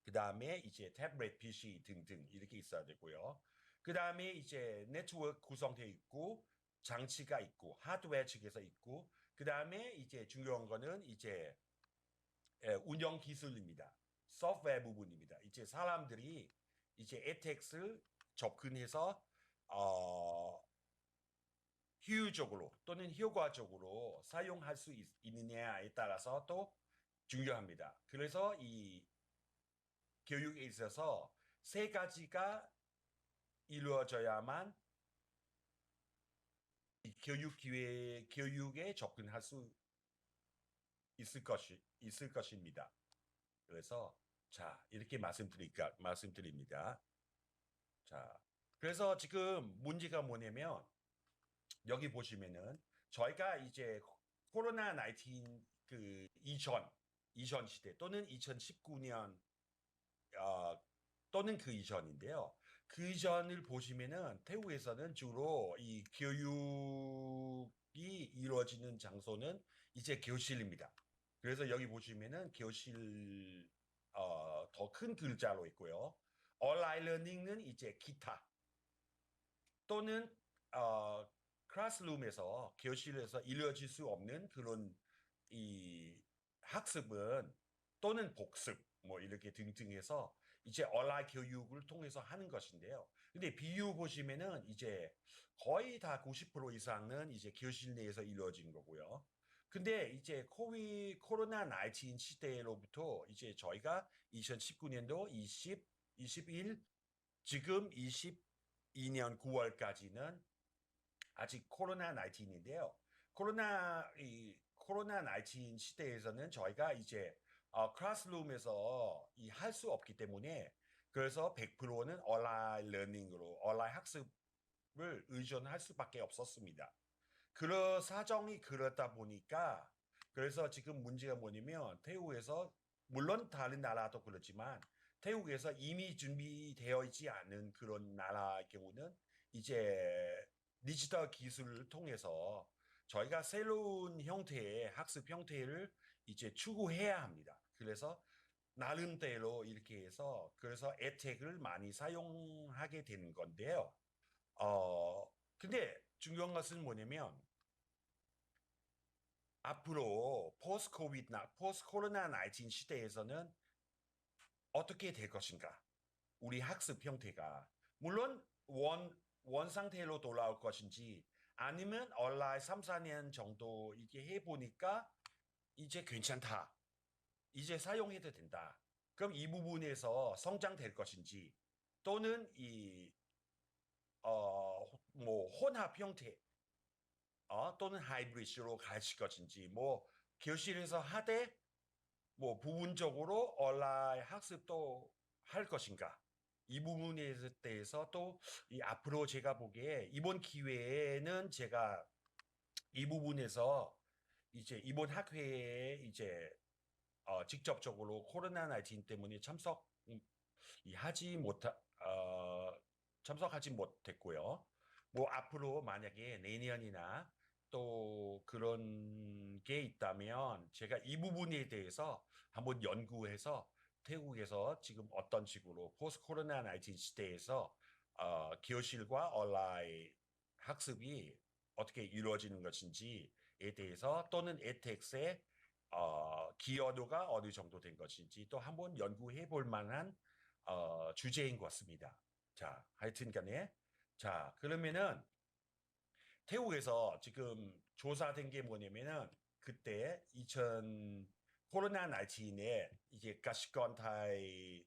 그 다음에 이제 태블릿 PC 등등 이렇게 있어야 되고요. 그 다음에 이제 네트워크 구성되어 있고 장치가 있고 하드웨어 측에서 있고 그 다음에 이제 중요한 거는 이제 운영 기술입니다. 소프트웨어 부분입니다. 이제 사람들이 이제 edX를 접근해서 효율적으로 또는 효과적으로 사용할 수 있느냐에 따라서 또 중요합니다. 그래서 이 교육에 있어서 3가지가 이루어져야만 교육에 접근할 수 있을 것입니다. 그래서 자, 이렇게 말씀드립니다. 자, 그래서 지금 문제가 뭐냐면 여기 보시면은 저희가 이제 코로나 19 그 이전 시대 또는 2019년 또는 그 이전인데요. 그 이전을 보시면은 태국에서는 주로 이 교육이 이루어지는 장소는 이제 교실입니다. 그래서 여기 보시면은 교실 더 큰 글자로 있고요. 온라인 러닝은 이제 기타 또는 클래스룸에서 교실에서 이루어질 수 없는 그런 이 학습은 또는 복습 뭐 이렇게 등등해서 이제 온라인 교육을 통해서 하는 것인데요. 근데 비유 보시면은 이제 거의 다 90% 이상은 이제 교실 내에서 이루어진 거고요. 근데 이제 코로나 19 시대로부터 이제 저희가 2019년도 21 지금 22년 9월까지는 아직 코로나 19인데요. 코로나 19 시대에서는 저희가 이제 클래스룸에서 할 수 없기 때문에 그래서 100%는 온라인 러닝으로 온라인 학습을 의존할 수밖에 없었습니다. 그런 사정이 그렇다 보니까 그래서 지금 문제가 뭐냐면 태국에서 물론 다른 나라도 그렇지만 태국에서 이미 준비되어 있지 않은 그런 나라의 경우는 이제 디지털 기술을 통해서 저희가 새로운 형태의 학습 형태를 이제 추구해야 합니다. 그래서 나름대로 이렇게 해서 그래서 에텍을 많이 사용하게 되는 건데요. 근데 중요한 것은 뭐냐면 앞으로 포스트 코로나 19 시대에서는 어떻게 될 것인가? 우리 학습 형태가 물론 원 상태로 돌아올 것인지 아니면 온라인 3, 4년 정도 이게 해보니까 이제 괜찮다. 이제 사용해도 된다. 그럼 이 부분에서 성장될 것인지 또는 뭐 혼합 형태 또는 하이브리드로 가실 것인지 뭐 교실에서 하되 뭐 부분적으로 온라인 학습도 할 것인가 이 부분에 대해서 또 앞으로 제가 보기에 이번 기회에는 제가 이 부분에서 이제 이번 학회에 이제 직접적으로 코로나 19 때문에 참석하지 못했고요. 뭐 앞으로 만약에 내년이나 또 그런 게 있다면 제가 이 부분에 대해서 한번 연구해서 태국에서 지금 어떤 식으로 포스트 코로나 19 시대에서 교실과 온라인 학습이 어떻게 이루어지는 것인지에 대해서 또는 에텍스의 기여도가 어느 정도 된 것인지 또 한번 연구해 볼 만한 주제인 것 같습니다. 자, 하여튼 간에 자, 그러면은 태국에서 지금 조사된 게 뭐냐면은 그때 코로나 19에 이제 가시건타이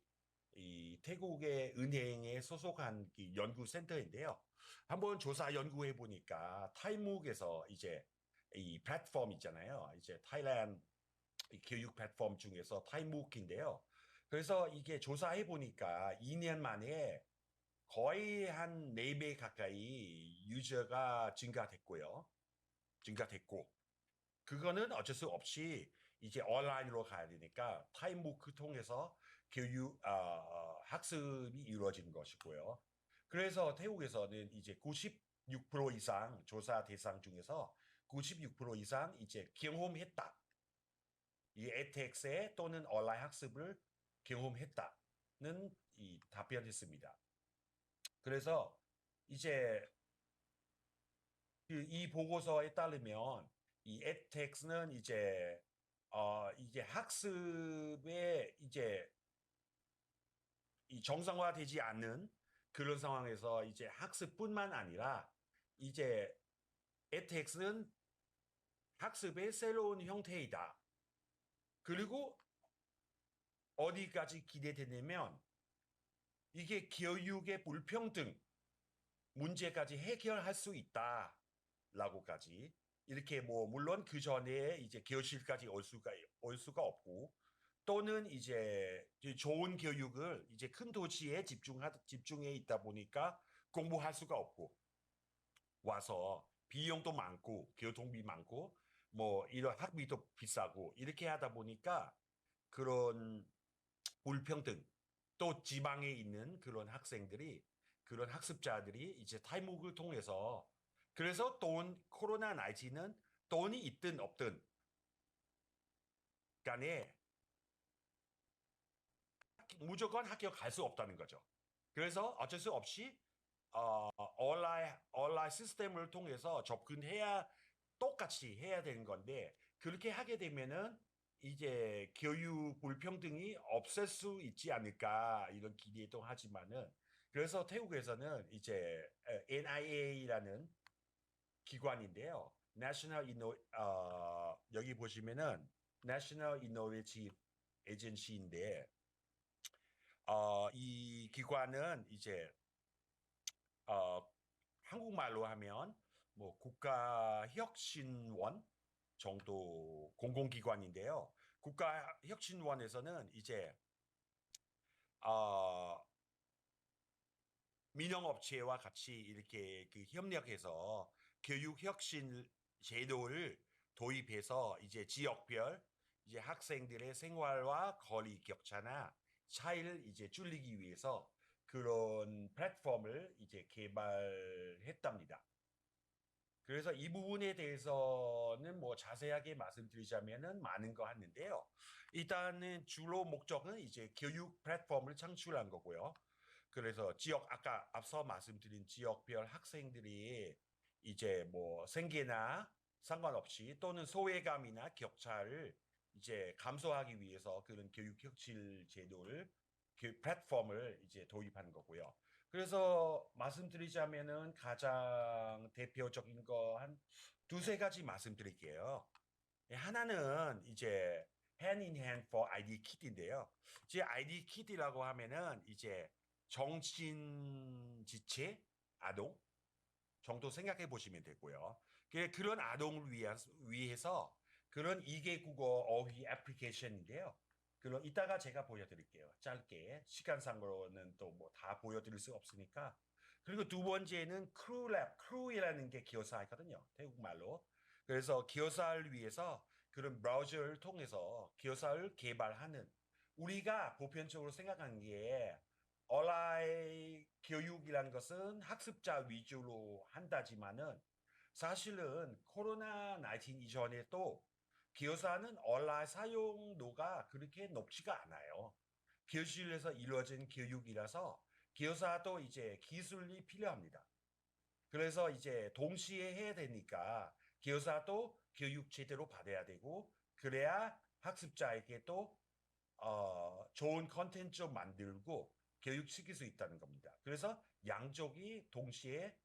이 태국의 은행에 소속한 연구센터인데요. 한번 조사 연구해 보니까 타이묵에서 이제 이 플랫폼 있잖아요. 이제 타일랜드 교육 플랫폼 중에서 타이묵인데요. 그래서 이게 조사해 보니까 2년 만에 거의 한 4배 가까이 유저가 증가됐고 그거는 어쩔 수 없이 이제 온라인으로 가야 되니까 타임부크 통해서 학습이 이루어지는 것이고요. 그래서 태국에서는 이제 96% 이상 조사 대상 중에서 96% 이상 이제 경험했다. 이 에텍스에 또는 온라인 학습을 경험했다는 답변했습니다. 그래서 이제 이 보고서에 따르면 이 edTech는 이제 학습에 이제 이 정상화되지 않는 그런 상황에서 이제 학습뿐만 아니라 이제 edTech는 학습의 새로운 형태이다. 그리고 어디까지 기대되냐면 이게 교육의 불평등 문제까지 해결할 수 있다. 라고까지 이렇게 뭐 물론 그 전에 이제 교실까지 올 수가 없고 또는 이제 좋은 교육을 이제 큰 도시에 집중해 있다 보니까 공부할 수가 없고 와서 비용도 많고 교통비 많고 뭐 이런 학비도 비싸고 이렇게 하다 보니까 그런 불평등 또 지방에 있는 그런 학생들이 그런 학습자들이 이제 타이목을 통해서 그래서 돈 코로나 19는 돈이 있든 없든 간에 무조건 학교 갈 수 없다는 거죠. 그래서 어쩔 수 없이 온라인 시스템을 통해서 접근해야 똑같이 해야 되는 건데 그렇게 하게 되면은 이제 교육 불평등이 없앨 수 있지 않을까 이런 기대도 하지만은 그래서 태국에서는 이제 NIA라는 기관인데요. 여기 보시면은 National Innovative Agency인데 이 기관은 이제 어, 한국말로 하면 뭐 국가혁신원 정도 공공기관인데요. 국가혁신원에서는 이제 어, 민영업체와 같이 이렇게 그 협력해서 교육혁신 제도를 도입해서 이제 지역별 이제 학생들의 생활과 거리 격차나 차이를 이제 줄이기 위해서 그런 플랫폼을 이제 개발했답니다. 그래서 이 부분에 대해서는 뭐 자세하게 말씀드리자면은 많은 거 하는데요. 일단은 주로 목적은 이제 교육 플랫폼을 창출한 거고요. 그래서 아까 앞서 말씀드린 지역별 학생들이 이제 뭐 생계나 상관없이 또는 소외감이나 격차를 이제 감소하기 위해서 그런 교육혁신 제도를 플랫폼을 이제 도입한 거고요. 그래서 말씀드리자면은 가장 대표적인 거 한 두세 가지 말씀드릴게요. 하나는 이제 Hand in Hand for ID Kit인데요. 이제 ID Kit이라고 하면은 이제 정신지체 아동 정도 생각해 보시면 되고요. 그런 아동을 위해서 그런 2개 국어 어휘 애플리케이션인데요. 그럼 이따가 제가 보여드릴게요. 짧게 시간상으로는 또 뭐 다 보여드릴 수 없으니까. 그리고 두 번째는 크루이라는 게 기여사이거든요. 태국말로. 그래서 기여사를 위해서 그런 브라우저를 통해서 기여사를 개발하는 우리가 보편적으로 생각하는 게 온라인 교육이라는 것은 학습자 위주로 한다지만은 사실은 코로나 19 이전에도 기여사는 온라인 사용도가 그렇게 높지가 않아요. 교실에서 이루어진 교육이라서 기여사도 이제 기술이 필요합니다. 그래서 이제 동시에 해야 되니까 기여사도 교육 제대로 받아야 되고 그래야 학습자에게 또 좋은 컨텐츠 만들고 교육시킬 수 있다는 겁니다. 그래서 양쪽이 동시에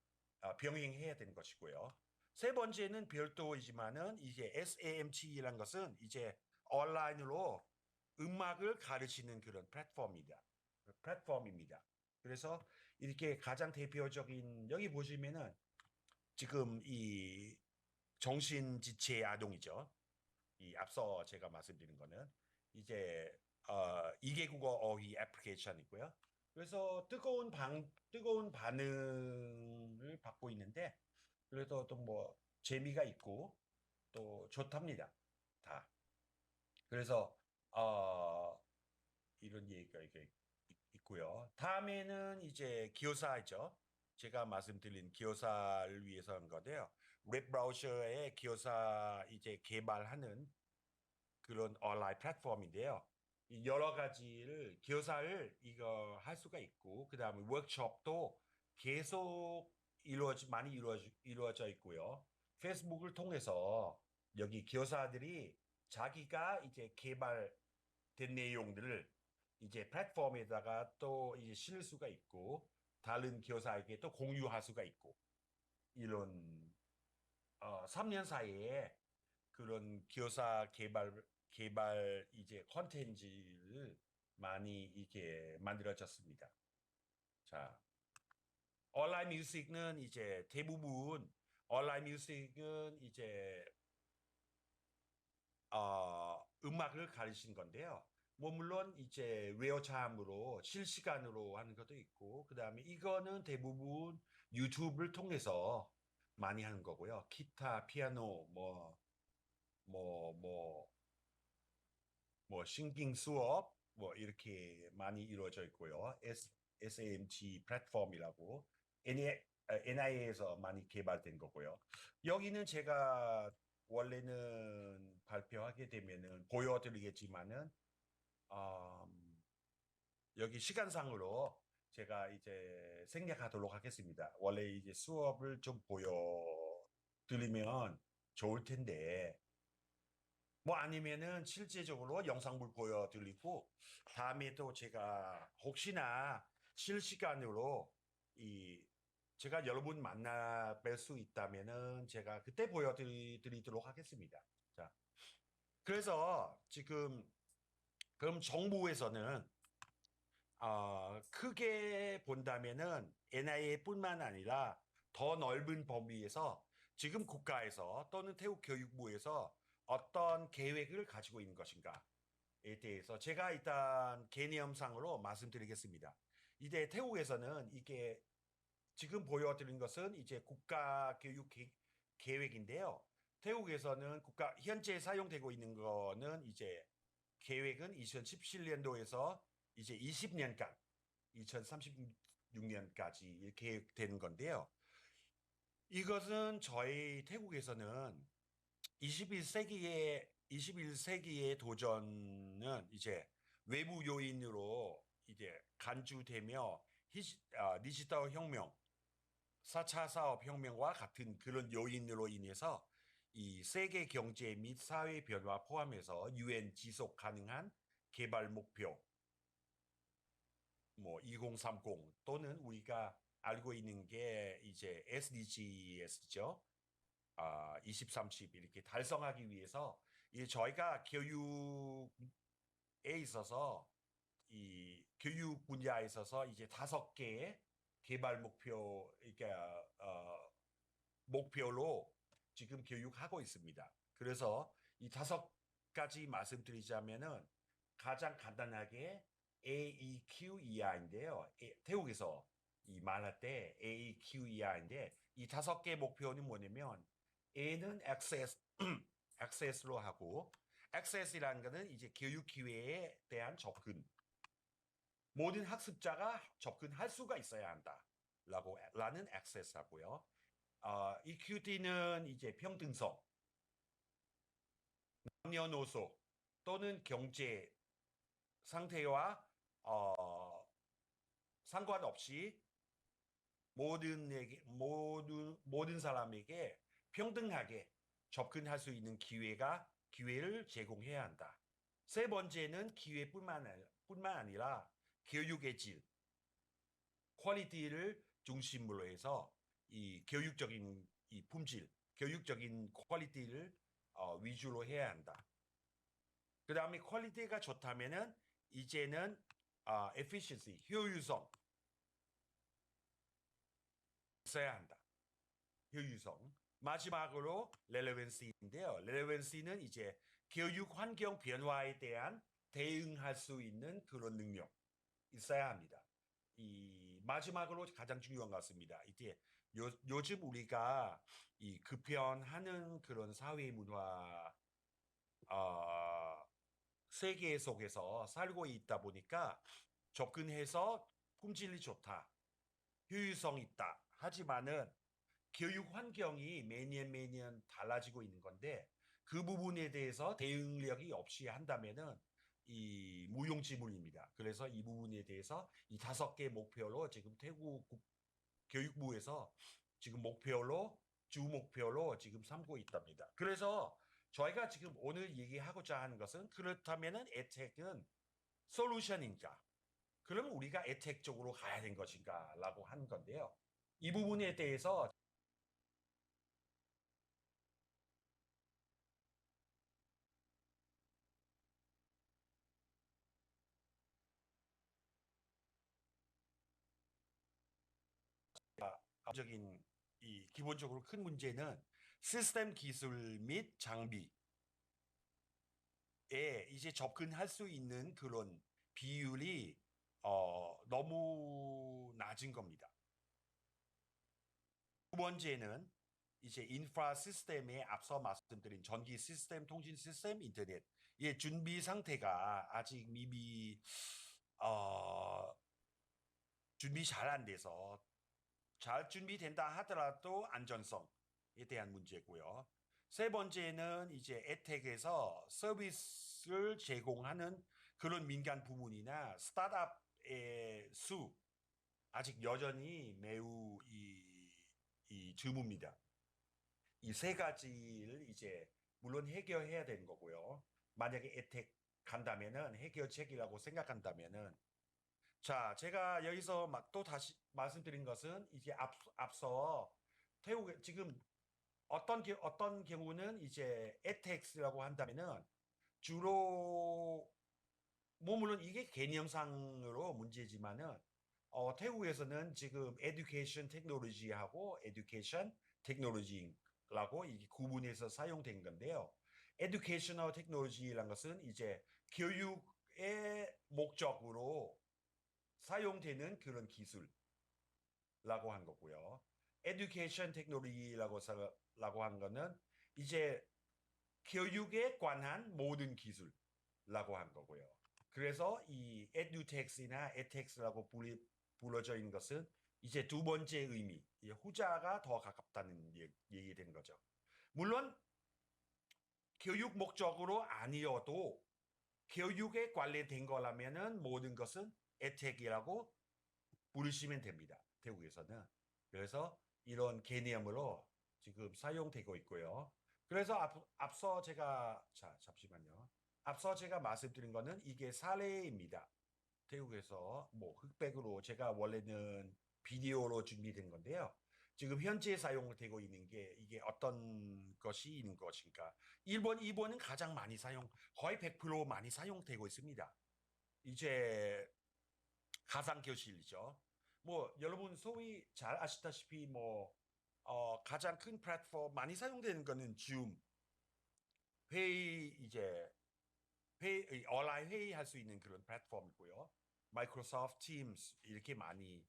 병행해야 되는 것이고요. 세 번째는 별도이지만은 이제 SAMT라는 것은 이제 온라인으로 음악을 가르치는 그런 플랫폼입니다. 그래서 이렇게 가장 대표적인 여기 보시면은 지금 이 정신지체 아동이죠. 이 앞서 제가 말씀드린 거는 이제 2개 국어 어휘 애플리케이션이고요. 그래서 뜨거운 반응을 받고 있는데 그래도 또 뭐 재미가 있고 또 좋답니다. 다. 그래서 이런 얘기가 이렇게 있고요. 다음에는 이제 기여사죠. 제가 말씀드린 기여사를 위해서 한 건데요. 웹 브라우저에 기여사 이제 개발하는 그런 온라인 플랫폼인데요. 여러 가지를 교사를 이거 할 수가 있고 그다음에 워크숍도 계속 많이 이루어져 있고요. 페이스북을 통해서 여기 교사들이 자기가 이제 개발된 내용들을 이제 플랫폼에다가 또 이제 실을 수가 있고 다른 교사에게 또 공유할 수가 있고 이런 3년 사이에 그런 교사 개발 이제 콘텐츠를 많이 이게 만들어졌습니다. 자, 온라인 뮤직은 이제 대부분 온라인 뮤직은 이제 음악을 가르치는 건데요. 뭐 물론 이제 리얼타임으로 실시간으로 하는 것도 있고 그다음에 이거는 대부분 유튜브를 통해서 많이 하는 거고요. 기타, 피아노, 뭐, 뭐, 뭐 싱깅 수업 뭐 이렇게 많이 이루어져 있고요. SAMT 플랫폼이라고 NIA에서 많이 개발된 거고요. 여기는 제가 원래는 발표하게 되면은 보여드리겠지만은 여기 시간상으로 제가 이제 생략하도록 하겠습니다. 원래 이제 수업을 좀 보여드리면 좋을 텐데 뭐 아니면은 실제적으로 영상물 보여드리고 다음에 또 제가 혹시나 실시간으로 이 제가 여러분 만나 뵐 수 있다면은 제가 그때 보여드리도록 하겠습니다. 자, 그래서 지금 그럼 정부에서는 크게 본다면은 NIA뿐만 아니라 더 넓은 범위에서 지금 국가에서 또는 태국 교육부에서 어떤 계획을 가지고 있는 것인가에 대해서 제가 일단 개념상으로 말씀드리겠습니다. 이제 태국에서는 이게 지금 보여드린 것은 이제 국가 교육 계획인데요. 태국에서는 현재 사용되고 있는 거는 이제 계획은 2017년도에서 이제 20년간 2036년까지 이렇게 되는 건데요. 이것은 저희 태국에서는 21세기의 도전은 이제 외부 요인으로 이제 간주되며 디지털 혁명, 4차 산업 혁명과 같은 그런 요인으로 인해서 이 세계 경제 및 사회 변화 포함해서 UN 지속 가능한 개발 목표 뭐 2030 또는 우리가 알고 있는 게 이제 SDGs죠. 2030 이렇게 달성하기 위해서 이 저희가 교육에 있어서 이 교육 분야에 있어서 이제 5개의 개발 목표 이렇게 목표로 지금 교육하고 있습니다. 그래서 이 5가지 말씀드리자면은 가장 간단하게 AEQER인데요. 태국에서 이 말할 때 AEQER인데 이 5개 목표는 뭐냐면 A는 access, access로 하고 access이라는 것은 이제 교육 기회에 대한 접근. 모든 학습자가 접근할 수가 있어야 한다라는 access하고요. EQT는 이제 평등성, 남녀노소 또는 경제 상태와 상관없이 모든 사람에게 평등하게 접근할 수 있는 기회를 제공해야 한다. 세 번째는 기회뿐만 아니라 교육의 질, 퀄리티를 중심으로 해서 이 교육적인 이 품질, 교육적인 퀄리티를 위주로 해야 한다. 그 다음에 퀄리티가 좋다면은 이제는 efficiency, 효율성 있어야 한다. 효율성. 마지막으로 relevancy인데요. relevancy는 이제 교육 환경 변화에 대한 대응할 수 있는 그런 능력 있어야 합니다. 이 마지막으로 가장 중요한 것 같습니다. 이제 요즘 우리가 이 급변하는 그런 사회 문화 세계 속에서 살고 있다 보니까 접근해서 품질이 좋다, 효율성 있다. 하지만은 교육 환경이 매년 달라지고 있는 건데 그 부분에 대해서 대응력이 없이 한다면은 이 무용지물입니다. 그래서 이 부분에 대해서 이 5개 목표로 지금 태국 교육부에서 지금 주 목표로 지금 삼고 있답니다. 그래서 저희가 지금 오늘 얘기하고자 하는 것은 그렇다면은 에텍은 솔루션인가? 그럼 우리가 에텍 쪽으로 가야 되는 것인가라고 하는 건데요. 이 부분에 대해서 적인 이 기본적으로 큰 문제는 시스템 기술 및 장비에 이제 접근할 수 있는 그런 비율이 너무 낮은 겁니다. 두 번째는 이제 인프라 시스템에 앞서 말씀드린 전기 시스템, 통신 시스템, 인터넷 의 준비 상태가 아직 미비 준비 잘 안 돼서 잘 준비된다 하더라도 안전성에 대한 문제고요. 세 번째는 이제 에텍에서 서비스를 제공하는 그런 민간 부문이나 스타트업의 수 아직 여전히 매우 이 드뭅니다. 이 세 가지를 이제 물론 해결해야 되는 거고요. 만약에 에텍 간다면은 해결책이라고 생각한다면은 자, 제가 여기서 막 또 다시 말씀드린 것은 이제 앞서 태국 지금 어떤 경우는 이제 에텍스라고 한다면은 주로 뭐 물론 이게 개념상으로 문제지만은 태국에서는 지금 에듀케이션 테크놀로지하고 에듀케이션 테크놀로지라고 이게 구분해서 사용된 건데요. 에듀케이셔널 테크놀로지라는 것은 이제 교육의 목적으로 사용되는 그런 기술라고 한 거고요. 에듀케이션 테크놀로지라고 한 거는 이제 교육에 관한 모든 기술라고 한 거고요. 그래서 이 에듀텍스나 에텍스라고 불러져 있는 것은 이제 두 번째 의미, 후자가 더 가깝다는 얘기 된 거죠. 물론 교육 목적으로 아니어도 교육에 관련된 거라면은 모든 것은 에텍이라고 부르시면 됩니다. 태국에서는. 그래서 이런 개념으로 지금 사용되고 있고요. 그래서 앞서 제가 잠시만요. 앞서 제가 말씀드린 거는 이게 사례입니다. 태국에서 뭐 흑백으로 제가 원래는 비디오로 준비된 건데요. 지금 현재 사용되고 있는 게 이게 어떤 것이 있는 것인가. 1번, 2번은 가장 많이 거의 100% 많이 사용되고 있습니다. 이제 가상교실이죠. 뭐 여러분 소위 잘 아시다시피 뭐 가장 큰 플랫폼 많이 사용되는 거는 줌 회의 이제 온라인 회의할 수 있는 그런 플랫폼이고요. 마이크로소프트 팀스 이렇게 많이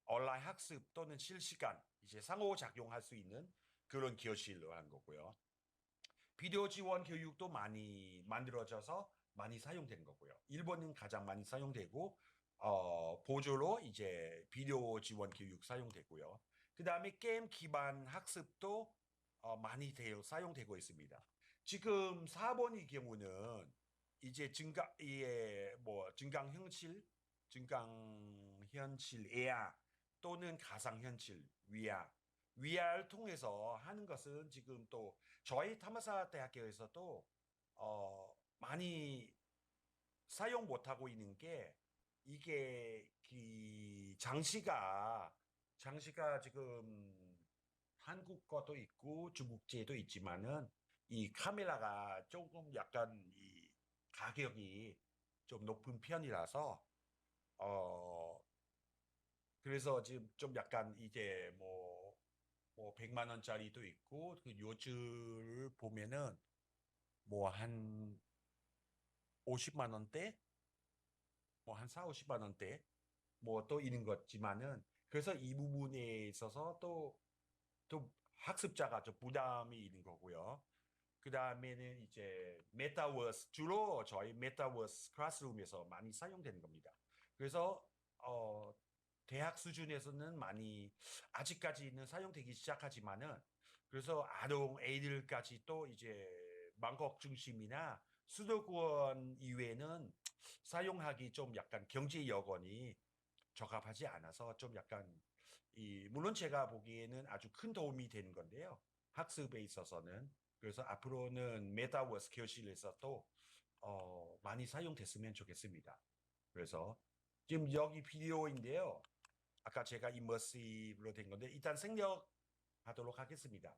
온라인 학습 또는 실시간 이제 상호작용할 수 있는 그런 교실로 한 거고요. 비디오 지원 교육도 많이 만들어져서 많이 사용된 거고요. 일본은 가장 많이 사용되고 보조로 이제 비디오 지원 교육 사용되고요. 그 다음에 게임 기반 학습도 많이 사용되고 있습니다. 지금 4번의 경우는 이제 증강현실 AR 또는 가상현실 VR를 통해서 하는 것은 지금 또 저희 타마사 대학교에서도 많이 사용 못하고 있는 게 이게 장시가 지금 한국 것도 있고 중국제도 있지만은 이 카메라가 조금 약간 이 가격이 좀 높은 편이라서 그래서 지금 좀 약간 이제 뭐 100만 원짜리도 있고 그 요즘 보면은 뭐 한 50만 원대 뭐 한 4, 50만 원대 뭐 또 있는 것지만은 그래서 이 부분에 있어서 또 학습자가 좀 부담이 있는 거고요. 그 다음에는 이제 메타버스 주로 저희 메타버스 클래스룸에서 많이 사용되는 겁니다. 그래서 대학 수준에서는 많이 아직까지는 사용되기 시작하지만은 그래서 아동 애들까지 또 이제 방콕 중심이나 수도권 이외에는 사용하기 좀 약간 경제 여건이 적합하지 않아서 좀 약간 물론 제가 보기에는 아주 큰 도움이 되는 건데요. 학습에 있어서는 그래서 앞으로는 메타버스 교실에서 또 많이 사용됐으면 좋겠습니다. 그래서 지금 여기 비디오인데요. 아까 제가 임머시브로 된 건데 일단 생략하도록 하겠습니다.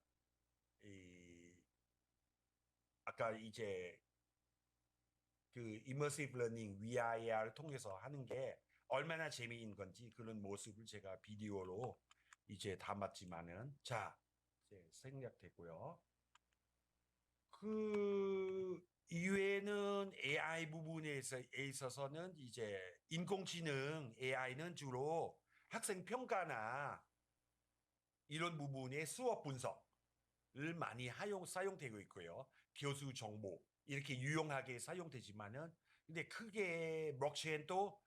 아까 이제 그 immersive learning VR을 통해서 하는 게 얼마나 재미있는 건지 그런 모습을 제가 비디오로 이제 담았지만은 자 이제 생략되고요. 그 이외에는 AI 부분에 있어서는 이제 인공지능 AI는 주로 학생 평가나 이런 부분의 수업 분석을 많이 사용되고 있고요. 교수 정보 이렇게 유용하게 사용되지만은 근데 크게 블록체인도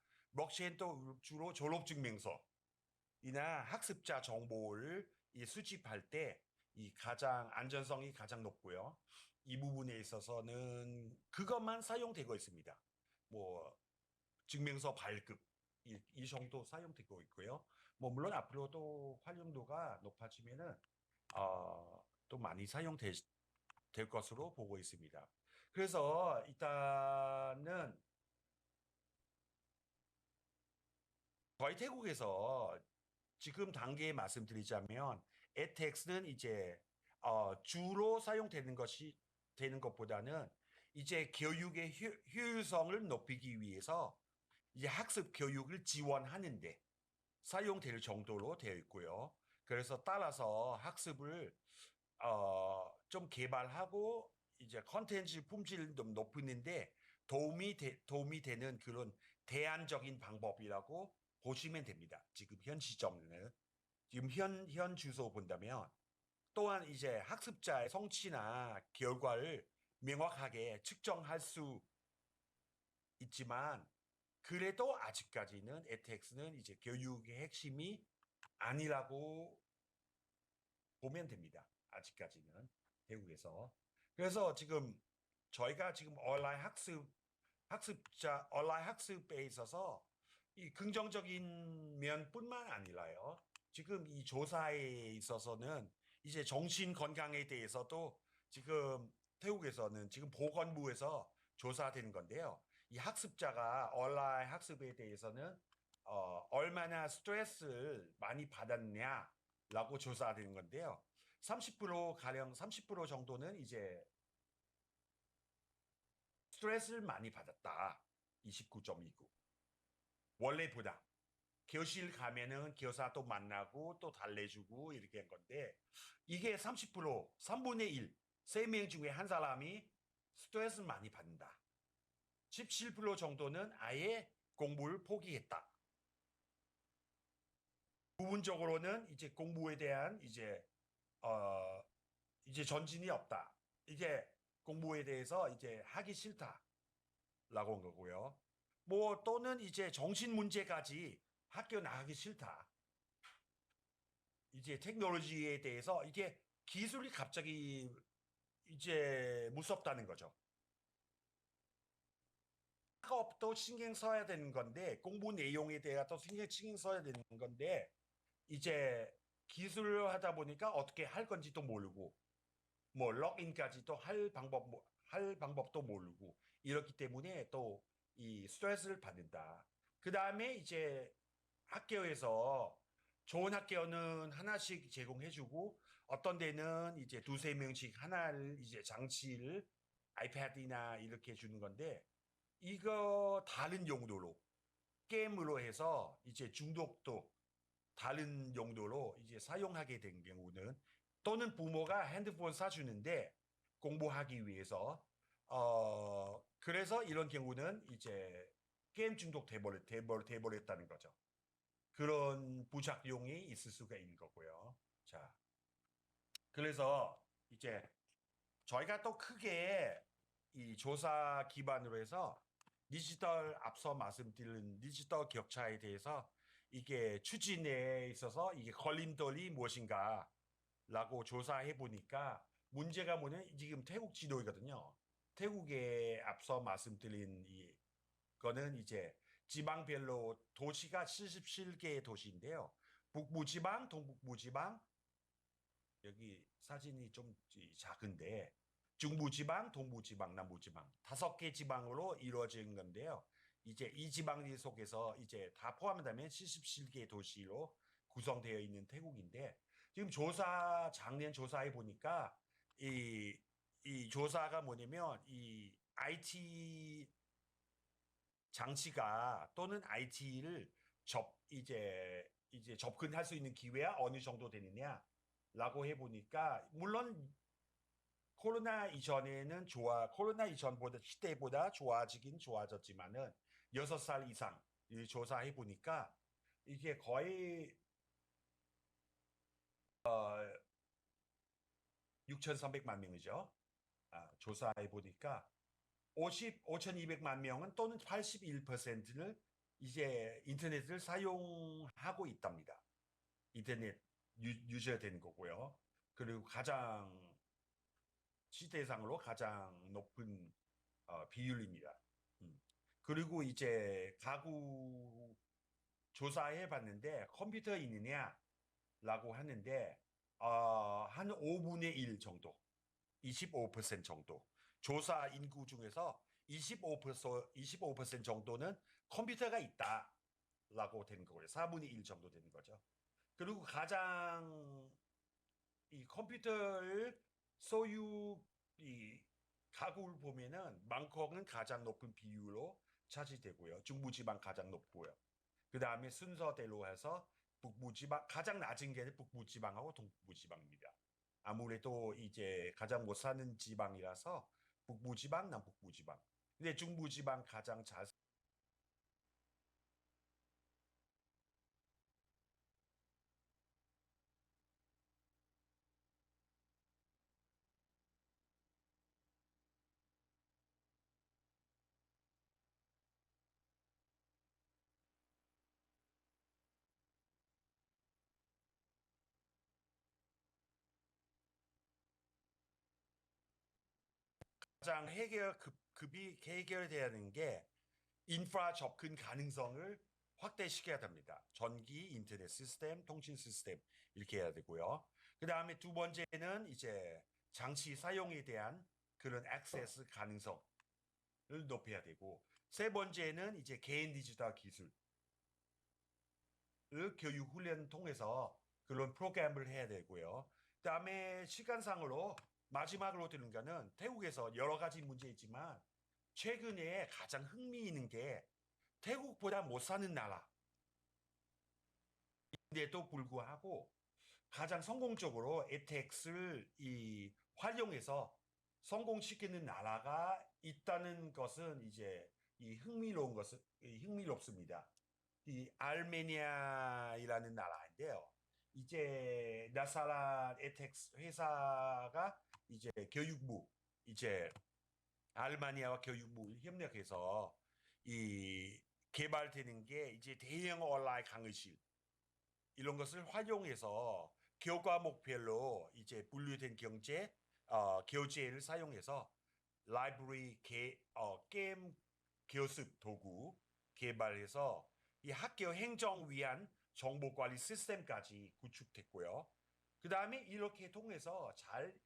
주로 졸업증명서 이나 학습자 정보를 수집할 때 이 가장 안전성이 가장 높고요. 이 부분에 있어서는 그것만 사용되고 있습니다. 뭐 증명서 발급 이 정도 사용되고 있고요. 뭐 물론 앞으로도 활용도가 높아지면은 또 많이 사용될 것으로 보고 있습니다. 그래서 일단은 저희 태국에서 지금 단계에 말씀드리자면 edTech는 이제 주로 사용되는 되는 것보다는 이제 교육의 효율성을 높이기 위해서 이제 학습 교육을 지원하는데 사용될 정도로 되어 있고요. 그래서 따라서 학습을 좀 개발하고 이제 컨텐츠 품질을 좀 높이는데 도움이 되는 그런 대안적인 방법이라고 보시면 됩니다. 지금 현 시점은 지금 현 주소 본다면 또한 이제 학습자의 성취나 결과를 명확하게 측정할 수 있지만 그래도 아직까지는 edX는 이제 교육의 핵심이 아니라고 보면 됩니다. 아직까지는 태국에서. 그래서 지금 저희가 지금 온라인 학습에 있어서 이 긍정적인 면뿐만 아니라요. 지금 이 조사에 있어서는 이제 정신 건강에 대해서도 지금 태국에서는 지금 보건부에서 조사되는 건데요. 이 학습자가 온라인 학습에 대해서는 얼마나 스트레스를 많이 받았냐라고 조사되는 건데요. 30% 정도는 이제 스트레스를 많이 받았다. 29.29. 원래보다. 교실 가면은 교사 또 만나고 또 달래주고 이렇게 한 건데 이게 30%, 3분의 1, 3명 중에 한 사람이 스트레스를 많이 받는다. 17% 정도는 아예 공부를 포기했다. 부분적으로는 이제 공부에 대한 이제 전진이 없다. 이게 공부에 대해서 이제 하기 싫다라고 한 거고요. 뭐 또는 이제 정신 문제까지 학교 나가기 싫다. 이제 테크놀로지에 대해서 이게 기술이 갑자기 이제 무섭다는 거죠. 학업도 신경 써야 되는 건데 공부 내용에 대해서 신경 써야 되는 건데 이제 기술을 하다 보니까 어떻게 할 건지도 모르고 뭐 럭인까지도 할 방법도 모르고 이렇기 때문에 또 이 스트레스를 받는다. 그 다음에 이제 학교에서 좋은 학교는 하나씩 제공해주고 어떤 데는 이제 두세 명씩 하나를 이제 장치를 아이패드나 이렇게 주는 건데 이거 다른 용도로 게임으로 해서 이제 중독도 다른 용도로 이제 사용하게 된 경우는 또는 부모가 핸드폰 사주는데 공부하기 위해서 그래서 이런 경우는 이제 게임 중독 돼버렸다는 거죠. 그런 부작용이 있을 수가 있는 거고요. 자, 그래서 이제 저희가 또 크게 이 조사 기반으로 해서 앞서 말씀드린 디지털 격차에 대해서 이게 추진에 있어서 이게 걸림돌이 무엇인가라고 조사해 보니까 문제가 뭐냐면 지금 태국 지도이거든요. 태국에 앞서 말씀드린 거는 이제 지방별로 도시가 77개의 도시인데요. 북부지방, 동북부지방, 여기 사진이 좀 작은데 중부지방, 동부지방, 남부지방 5개 지방으로 이루어진 건데요. 이제 이 지방들 속에서 이제 다 포함하면 77개 도시로 구성되어 있는 태국인데 지금 작년 조사해 보니까 이 조사가 뭐냐면 이 IT 장치가 또는 IT를 이제 이제 접근할 수 있는 기회가 어느 정도 되느냐라고 해보니까 물론 코로나 이전에는 코로나 이전보다 시대보다 좋아지긴 좋아졌지만은 6살 이상 조사해 보니까 이게 거의 6,300만 명이죠. 조사해 보니까 5,200만 명은 또는 81%를 이제 인터넷을 사용하고 있답니다. 인터넷 유저가 되는 거고요. 그리고 시대상으로 가장 높은 비율입니다. 그리고 이제 가구 조사해 봤는데 컴퓨터 있느냐라고 하는데 한 5분의 1 정도, 25% 정도. 조사 인구 중에서 25% 정도는 컴퓨터가 있다라고 되는 거예요. 4분의 1 정도 되는 거죠. 그리고 가장 이 컴퓨터를 소유 이 가구를 보면은 방콕은 가장 높은 비율로 차지되고요. 중부지방 가장 높고요. 그 다음에 순서대로 해서 북부지방 가장 낮은 게 북부지방하고 동부지방입니다. 아무래도 이제 가장 못 사는 지방이라서 북부지방, 남북부지방. 근데 중부지방 가장 잘 가장 급이 해결돼야 되는 게 인프라 접근 가능성을 확대시켜야 됩니다. 전기, 인터넷 시스템, 통신 시스템 이렇게 해야 되고요. 그 다음에 두 번째는 이제 장치 사용에 대한 그런 액세스 가능성을 높여야 되고, 세 번째는 이제 개인 디지털 기술을 교육 훈련 통해서 그런 프로그램을 해야 되고요. 그 다음에 시간상으로 마지막으로 드는 거는 태국에서 여러 가지 문제 있지만 최근에 가장 흥미 있는 게 태국보다 못 사는 나라인데도 불구하고 가장 성공적으로 에텍스를 활용해서 성공시키는 나라가 있다는 것은 이제 흥미롭습니다. 이 아르메니아이라는 나라인데요. 이제 나사라 에텍스 회사가 이제 교육부 이제 아르메니아와 교육부 협력해서 개발되는 게 이제 대형 온라인 강의실 이런 것을 활용해서 교과목별로 이제 분류된 교재를 사용해서 라이브러리 게임 교습 도구 개발해서 이 학교 행정 위한 정보 관리 시스템까지 구축됐고요. 그 다음에 이렇게 통해서 잘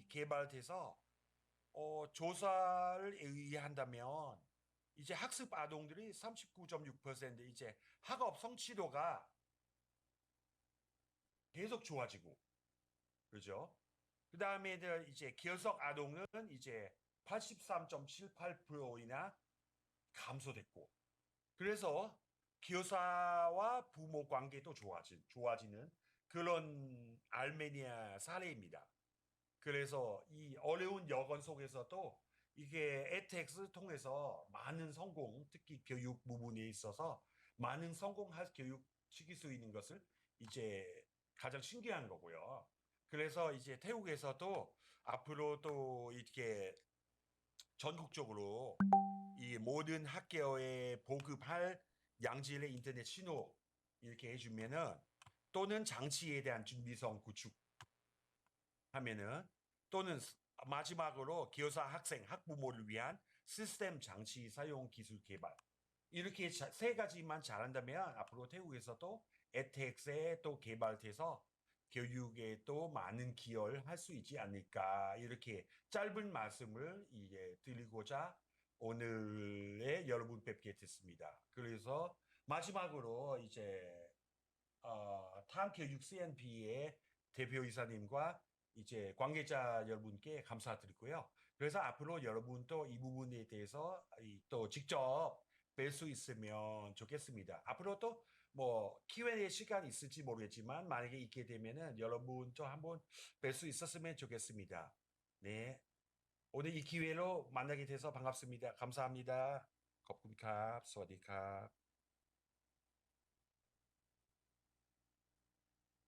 개발돼서 조사를 의한다면 이제 학습 아동들이 39.6% 이제 학업 성취도가 계속 좋아지고, 그죠? 그 다음에 이제 결석 아동은 이제 83.78%이나 감소됐고, 그래서 교사와 부모 관계도 좋아지는 그런 아르메니아 사례입니다. 그래서 이 어려운 여건 속에서도 이게 에텍스 통해서 많은 성공, 특히 교육 부분에 있어서 많은 교육 시킬 수 있는 것을 이제 가장 신기한 거고요. 그래서 이제 태국에서도 앞으로도 이렇게 전국적으로 이 모든 학교에 보급할 양질의 인터넷 신호 이렇게 해주면은 또는 장치에 대한 준비성 구축하면은 또는 마지막으로 교사, 학생, 학부모를 위한 시스템 장치 사용 기술 개발 이렇게 세 가지만 잘한다면 앞으로 태국에서도 에텍스에 또 개발돼서 교육에 또 많은 기여를 할 수 있지 않을까 이렇게 짧은 말씀을 이제 드리고자 오늘의 여러분 뵙게 됐습니다. 그래서 마지막으로 이제 탐교육 CNP의 대표이사님과 이제 관계자 여러분께 감사드리고요. 그래서 앞으로 여러분도 이 부분에 대해서 또 직접 뵐 수 있으면 좋겠습니다. 앞으로도 뭐 Q&A 시간 있을지 모르겠지만 만약에 있게 되면은 여러분도 한번 뵐 수 있었으면 좋겠습니다. 네. 오늘 이 기회로 만나게 돼서 반갑습니다. 감사합니다. ขอบคุณครับ สวัสดีครับ